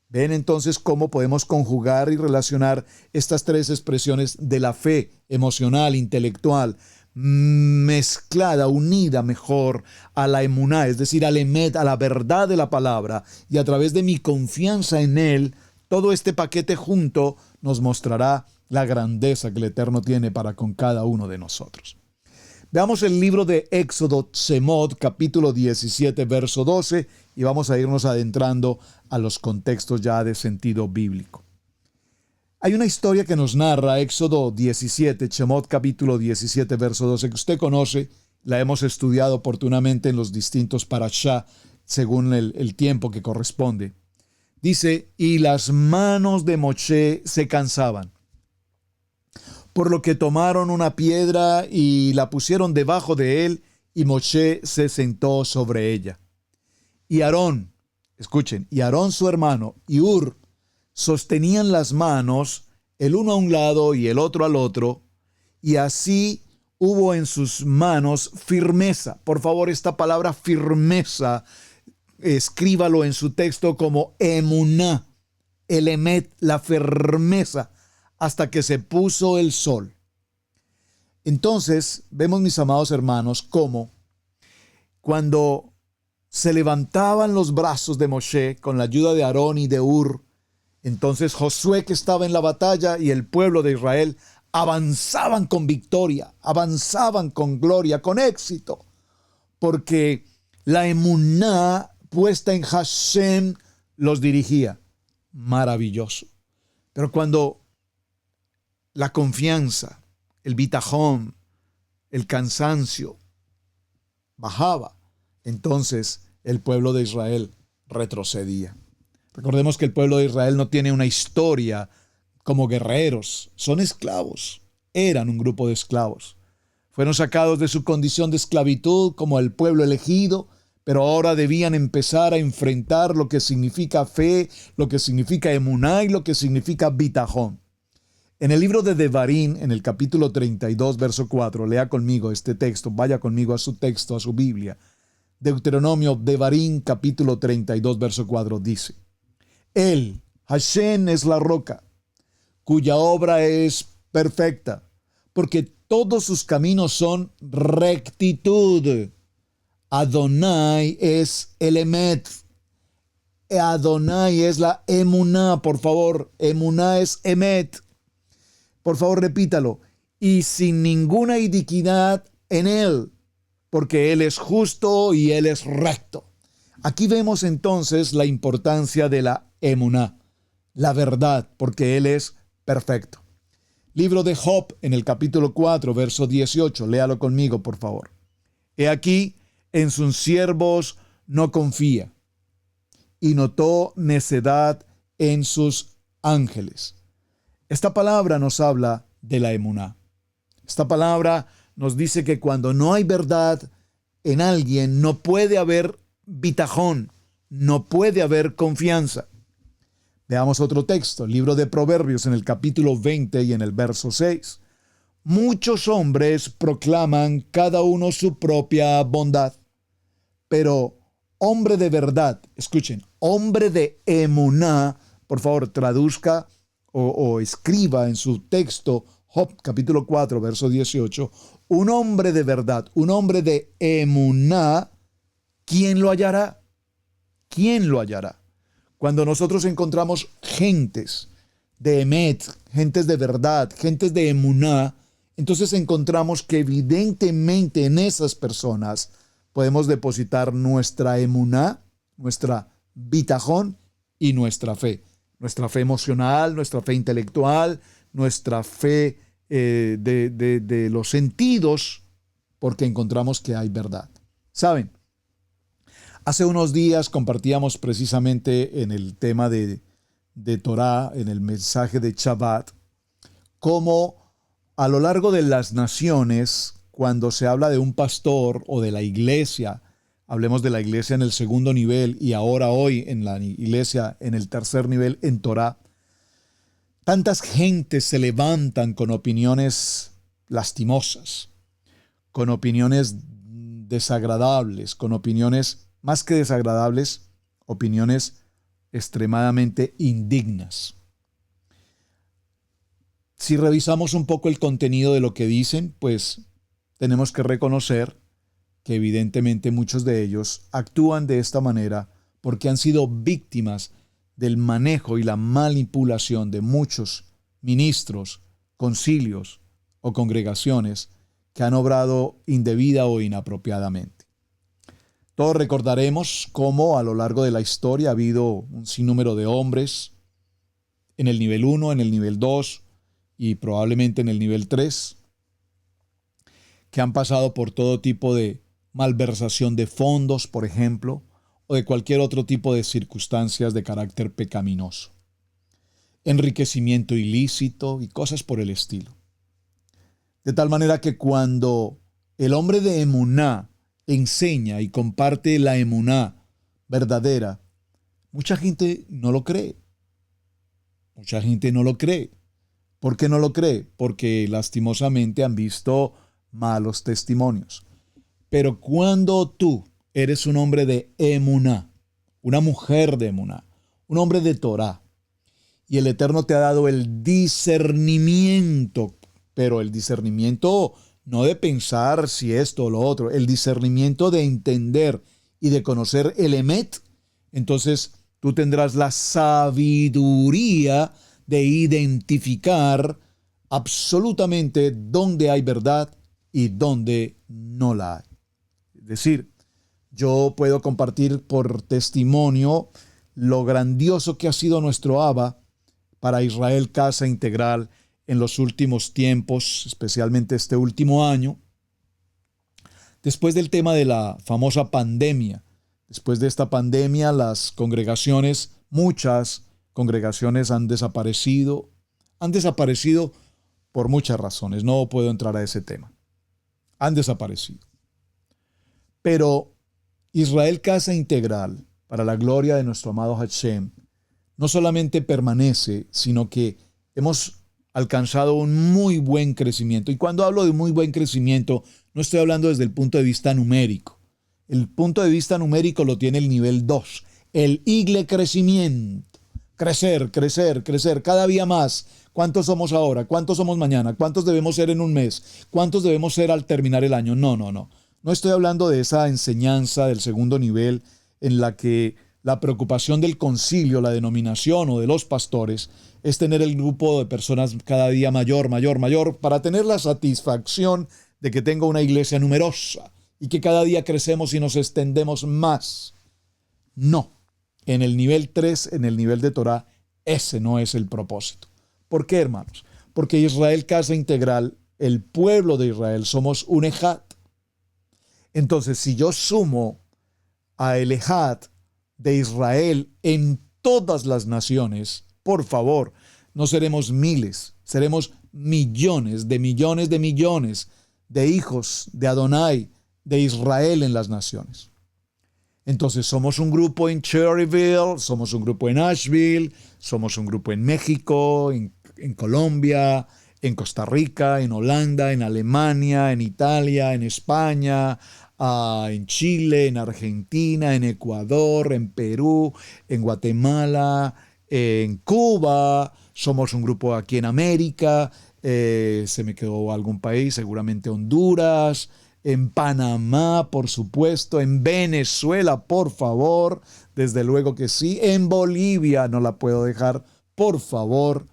¿Ven entonces cómo podemos conjugar y relacionar estas tres expresiones de la fe emocional, intelectual, mezclada, unida mejor a la emuná, es decir, al emet, a la verdad de la palabra, y a través de mi confianza en Él, todo este paquete junto nos mostrará la grandeza que el Eterno tiene para con cada uno de nosotros. Veamos el libro de Éxodo, Shemot, capítulo 17, verso 12, y vamos a irnos adentrando a los contextos ya de sentido bíblico. Hay una historia que nos narra Éxodo 17, Shemot, capítulo 17, verso 12, que usted conoce, la hemos estudiado oportunamente en los distintos parashá, según el tiempo que corresponde. Dice, y las manos de Moshe se cansaban, por lo que tomaron una piedra y la pusieron debajo de él, y Moshe se sentó sobre ella. Y Aarón, escuchen, y Aarón su hermano y Hur sostenían las manos, el uno a un lado y el otro al otro, y así hubo en sus manos firmeza. Por favor, esta palabra firmeza, escríbalo en su texto como emuná, el emet, la firmeza, hasta que se puso el sol. Entonces, vemos, mis amados hermanos, cómo cuando se levantaban los brazos de Moshe con la ayuda de Aarón y de Hur, entonces Josué, que estaba en la batalla, y el pueblo de Israel avanzaban con victoria, avanzaban con gloria, con éxito, porque la emuná puesta en Hashem los dirigía. Maravilloso. Pero cuando la confianza, el bitajón, el cansancio bajaba, entonces el pueblo de Israel retrocedía. Recordemos que el pueblo de Israel no tiene una historia como guerreros, son esclavos, eran un grupo de esclavos. Fueron sacados de su condición de esclavitud como el pueblo elegido, pero ahora debían empezar a enfrentar lo que significa fe, lo que significa emuná y lo que significa bitajón. En el libro de Devarim, en el capítulo 32, verso 4, lea conmigo este texto, vaya conmigo a su texto, a su Biblia. Deuteronomio, Devarim, capítulo 32, verso 4, dice: Él, Hashem, es la roca, cuya obra es perfecta, porque todos sus caminos son rectitud. Adonai es el Emet. Adonai es la emuná, por favor. Emuná es Emet. Por favor, repítalo. Y sin ninguna iniquidad en él, porque él es justo y él es recto. Aquí vemos entonces la importancia de la emuná, la verdad, porque él es perfecto. Libro de Job, en el capítulo 4, verso 18. Léalo conmigo, por favor. He aquí, en sus siervos no confía, y notó necedad en sus ángeles. Esta palabra nos habla de la emuná. Esta palabra nos dice que cuando no hay verdad en alguien, no puede haber bitajón, no puede haber confianza. Veamos otro texto, libro de Proverbios, en el capítulo 20 y en el verso 6. Muchos hombres proclaman cada uno su propia bondad, pero hombre de verdad, escuchen, hombre de emuná, por favor, traduzca o escriba en su texto, Job capítulo 4, verso 18, un hombre de verdad, un hombre de emuná, ¿quién lo hallará? ¿Quién lo hallará? Cuando nosotros encontramos gentes de emet, gentes de verdad, gentes de emuná, entonces encontramos que evidentemente en esas personas podemos depositar nuestra emuná, nuestra bitajón y nuestra fe emocional, nuestra fe intelectual, nuestra fe de los sentidos, porque encontramos que hay verdad. ¿Saben? Hace unos días compartíamos precisamente en el tema de Torah, en el mensaje de Shabbat, cómo a lo largo de las naciones, cuando se habla de un pastor o de la iglesia, hablemos de la iglesia en el segundo nivel y ahora hoy en la iglesia en el tercer nivel en Torah, tantas gentes se levantan con opiniones lastimosas, con opiniones desagradables, con opiniones más que desagradables, opiniones extremadamente indignas. Si revisamos un poco el contenido de lo que dicen, pues tenemos que reconocer que evidentemente muchos de ellos actúan de esta manera porque han sido víctimas del manejo y la manipulación de muchos ministros, concilios o congregaciones que han obrado indebida o inapropiadamente. Todos recordaremos cómo a lo largo de la historia ha habido un sinnúmero de hombres en el nivel 1, en el nivel 2 y probablemente en el nivel 3, que han pasado por todo tipo de malversación de fondos, por ejemplo, o de cualquier otro tipo de circunstancias de carácter pecaminoso, enriquecimiento ilícito y cosas por el estilo. De tal manera que cuando el hombre de emuná enseña y comparte la emuná verdadera, mucha gente no lo cree. Mucha gente no lo cree. ¿Por qué no lo cree? Porque lastimosamente han visto malos testimonios. Pero cuando tú eres un hombre de emuná, una mujer de emuná, un hombre de Torah, y el Eterno te ha dado el discernimiento, pero el discernimiento no de pensar si esto o lo otro, el discernimiento de entender y de conocer el emet, entonces tú tendrás la sabiduría de identificar absolutamente dónde hay verdad y dónde no la hay. Es decir, yo puedo compartir por testimonio lo grandioso que ha sido nuestro Abba para Israel Casa Integral en los últimos tiempos, especialmente este último año. Después del tema de la famosa pandemia, después de esta pandemia, las congregaciones, muchas congregaciones han desaparecido por muchas razones, no puedo entrar a ese tema. han desaparecido. Pero Israel Casa Integral, para la gloria de nuestro amado Hashem, no solamente permanece, sino que hemos alcanzado un muy buen crecimiento. Y cuando hablo de muy buen crecimiento, no estoy hablando desde el punto de vista numérico. El punto de vista numérico lo tiene el nivel 2, el igle crecimiento. Crecer, crecer, crecer, cada día más. ¿Cuántos somos ahora? ¿Cuántos somos mañana? ¿Cuántos debemos ser en un mes? ¿Cuántos debemos ser al terminar el año? No, no, no. No estoy hablando de esa enseñanza del segundo nivel en la que la preocupación del concilio, la denominación o de los pastores es tener el grupo de personas cada día mayor, mayor, mayor, para tener la satisfacción de que tengo una iglesia numerosa y que cada día crecemos y nos extendemos más. No, en el nivel 3, en el nivel de Torah, ese no es el propósito. ¿Por qué, hermanos? Porque Israel Casa Integral, el pueblo de Israel, somos un ejat. Entonces, si yo sumo a el ejat de Israel en todas las naciones, por favor, no seremos miles, seremos millones de millones de millones de hijos de Adonai, de Israel en las naciones. Entonces somos un grupo en Cherryville, somos un grupo en Asheville, somos un grupo en México, en Colombia, en Costa Rica, en Holanda, en Alemania, en Italia, en España, en Chile, en Argentina, en Ecuador, en Perú, en Guatemala, en Cuba. Somos un grupo aquí en América, se me quedó algún país, seguramente Honduras, en Panamá, por supuesto, en Venezuela, por favor, desde luego que sí, en Bolivia, no la puedo dejar, por favor.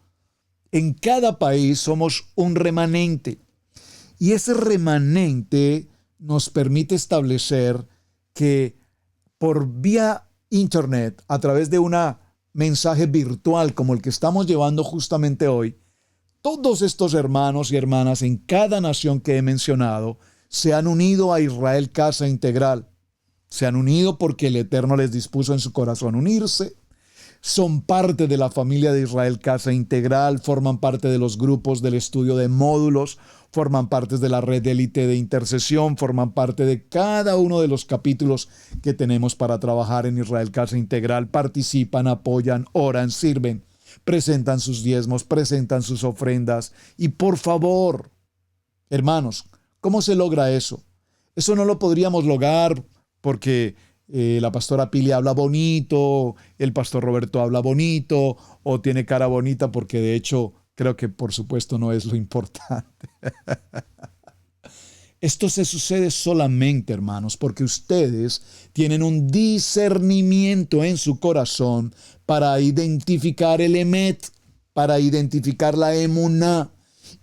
En cada país somos un remanente y ese remanente nos permite establecer que por vía internet, a través de un mensaje virtual como el que estamos llevando justamente hoy, todos estos hermanos y hermanas en cada nación que he mencionado se han unido a Israel Casa Integral. Se han unido porque el Eterno les dispuso en su corazón unirse. Son parte de la familia de Israel Casa Integral, forman parte de los grupos del estudio de módulos, forman parte de la red de élite de intercesión, forman parte de cada uno de los capítulos que tenemos para trabajar en Israel Casa Integral, participan, apoyan, oran, sirven, presentan sus diezmos, presentan sus ofrendas. Y por favor, hermanos, ¿cómo se logra eso? Eso no lo podríamos lograr porque la pastora Pili habla bonito, el pastor Roberto habla bonito o tiene cara bonita, porque de hecho creo que por supuesto no es lo importante. Esto se sucede solamente, hermanos, porque ustedes tienen un discernimiento en su corazón para identificar el emet, para identificar la emuná.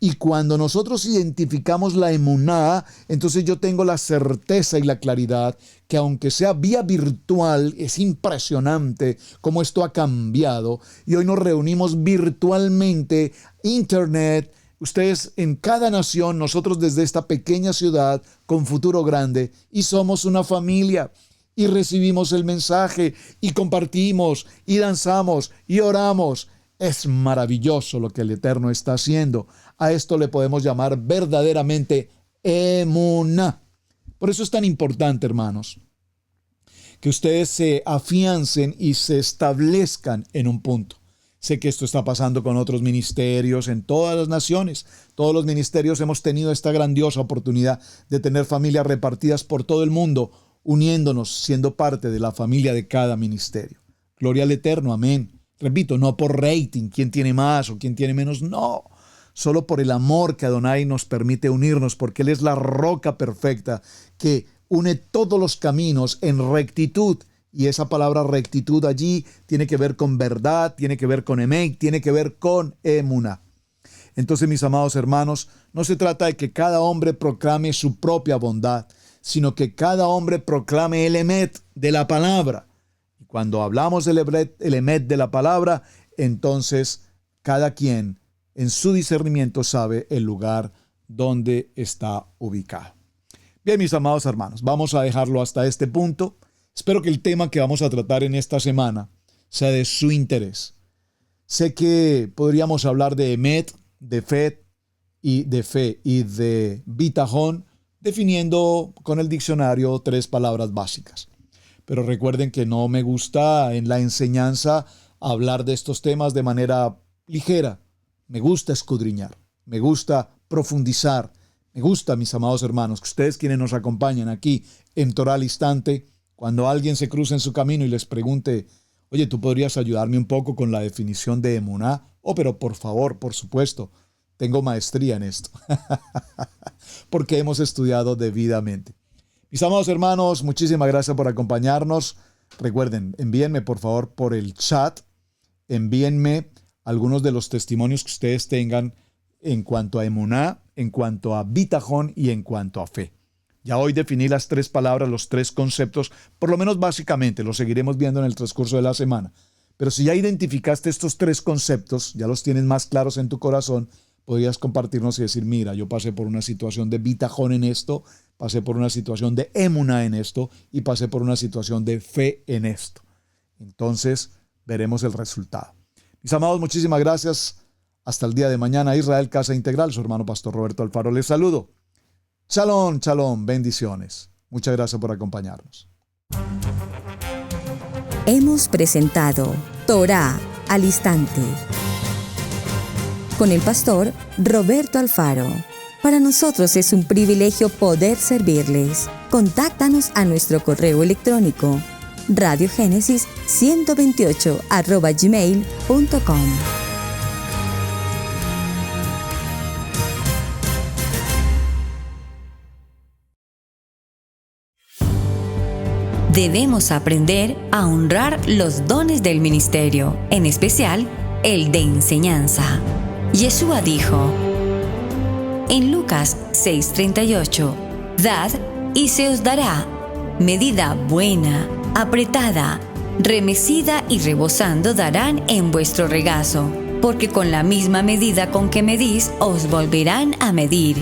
Y cuando nosotros identificamos la emuná, entonces yo tengo la certeza y la claridad que aunque sea vía virtual, es impresionante cómo esto ha cambiado. Y hoy nos reunimos virtualmente, internet, ustedes en cada nación, nosotros desde esta pequeña ciudad con futuro grande, y somos una familia. Y recibimos el mensaje, y compartimos, y danzamos, y oramos. Es maravilloso lo que el Eterno está haciendo. A esto le podemos llamar verdaderamente emuná. Por eso es tan importante, hermanos, que ustedes se afiancen y se establezcan en un punto. Sé que esto está pasando con otros ministerios en todas las naciones. Todos los ministerios hemos tenido esta grandiosa oportunidad de tener familias repartidas por todo el mundo, uniéndonos, siendo parte de la familia de cada ministerio. Gloria al Eterno, amén. Repito, no por rating, quién tiene más o quién tiene menos, no. Solo por el amor que Adonai nos permite unirnos, porque Él es la roca perfecta que une todos los caminos en rectitud. Y esa palabra rectitud allí tiene que ver con verdad, tiene que ver con emet, tiene que ver con emuná. Entonces, mis amados hermanos, no se trata de que cada hombre proclame su propia bondad, sino que cada hombre proclame el emet de la palabra. Cuando hablamos del emet de la palabra, entonces cada quien en su discernimiento sabe el lugar donde está ubicado. Bien, mis amados hermanos, vamos a dejarlo hasta este punto. Espero que el tema que vamos a tratar en esta semana sea de su interés. Sé que podríamos hablar de emet, de fe y de bitajón, definiendo con el diccionario 3 palabras básicas. Pero recuerden que no me gusta en la enseñanza hablar de estos temas de manera ligera. Me gusta escudriñar, me gusta profundizar, me gusta, mis amados hermanos, que ustedes quienes nos acompañan aquí en Torah al Instante, cuando alguien se cruza en su camino y les pregunte, oye, ¿tú podrías ayudarme un poco con la definición de emuná? Oh, pero por favor, por supuesto, tengo maestría en esto, porque hemos estudiado debidamente. Mis amados hermanos, muchísimas gracias por acompañarnos. Recuerden, envíenme por favor por el chat, envíenme algunos de los testimonios que ustedes tengan en cuanto a emuná, en cuanto a bitajón y en cuanto a fe. Ya hoy definí las 3 palabras, los 3 conceptos, por lo menos básicamente, lo seguiremos viendo en el transcurso de la semana. Pero si ya identificaste estos 3 conceptos, ya los tienes más claros en tu corazón, podrías compartirnos y decir, mira, yo pasé por una situación de bitajón en esto, pasé por una situación de emuná en esto y pasé por una situación de fe en esto. Entonces, veremos el resultado. Mis amados, muchísimas gracias. Hasta el día de mañana. Israel Casa Integral, su hermano Pastor Roberto Alfaro. Les saludo. Shalom, shalom, bendiciones. Muchas gracias por acompañarnos. Hemos presentado Torah al Instante con el pastor Roberto Alfaro. Para nosotros es un privilegio poder servirles. Contáctanos a nuestro correo electrónico radiogenesis128@gmail.com. Debemos aprender a honrar los dones del ministerio, en especial el de enseñanza. Yeshua dijo en Lucas 6:38, «Dad y se os dará, medida buena, apretada, remecida y rebosando darán en vuestro regazo, porque con la misma medida con que medís os volverán a medir».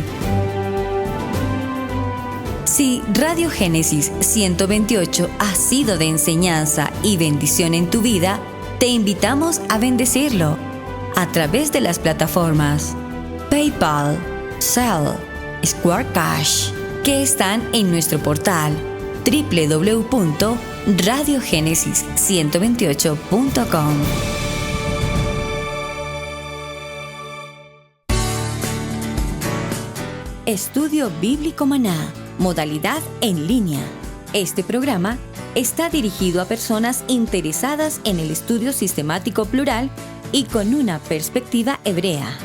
Si Radio Génesis 128 ha sido de enseñanza y bendición en tu vida, te invitamos a bendecirlo a través de las plataformas PayPal, Zelle, Square Cash, que están en nuestro portal www.radiogenesis128.com. Estudio Bíblico Maná, modalidad en línea. Este programa está dirigido a personas interesadas en el estudio sistemático plural y con una perspectiva hebrea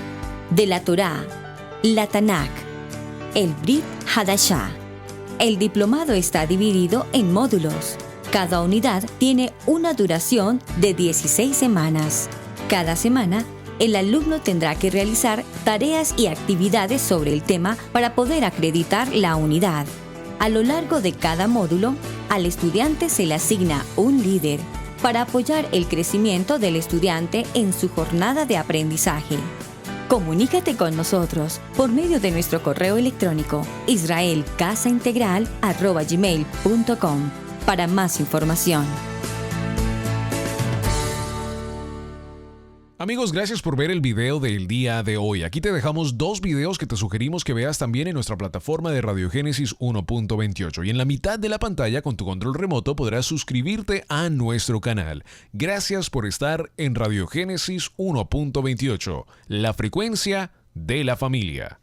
de la Torá, la Tanakh, el Brit Hadashah. El diplomado está dividido en módulos. Cada unidad tiene una duración de 16 semanas. Cada semana, el alumno tendrá que realizar tareas y actividades sobre el tema para poder acreditar la unidad. A lo largo de cada módulo, al estudiante se le asigna un líder para apoyar el crecimiento del estudiante en su jornada de aprendizaje. Comunícate con nosotros por medio de nuestro correo electrónico israelcasaintegral@gmail.com para más información. Amigos, gracias por ver el video del día de hoy. Aquí te dejamos 2 videos que te sugerimos que veas también en nuestra plataforma de Radiogénesis 1.28. Y en la mitad de la pantalla, con tu control remoto, podrás suscribirte a nuestro canal. Gracias por estar en Radiogénesis 1.28, la frecuencia de la familia.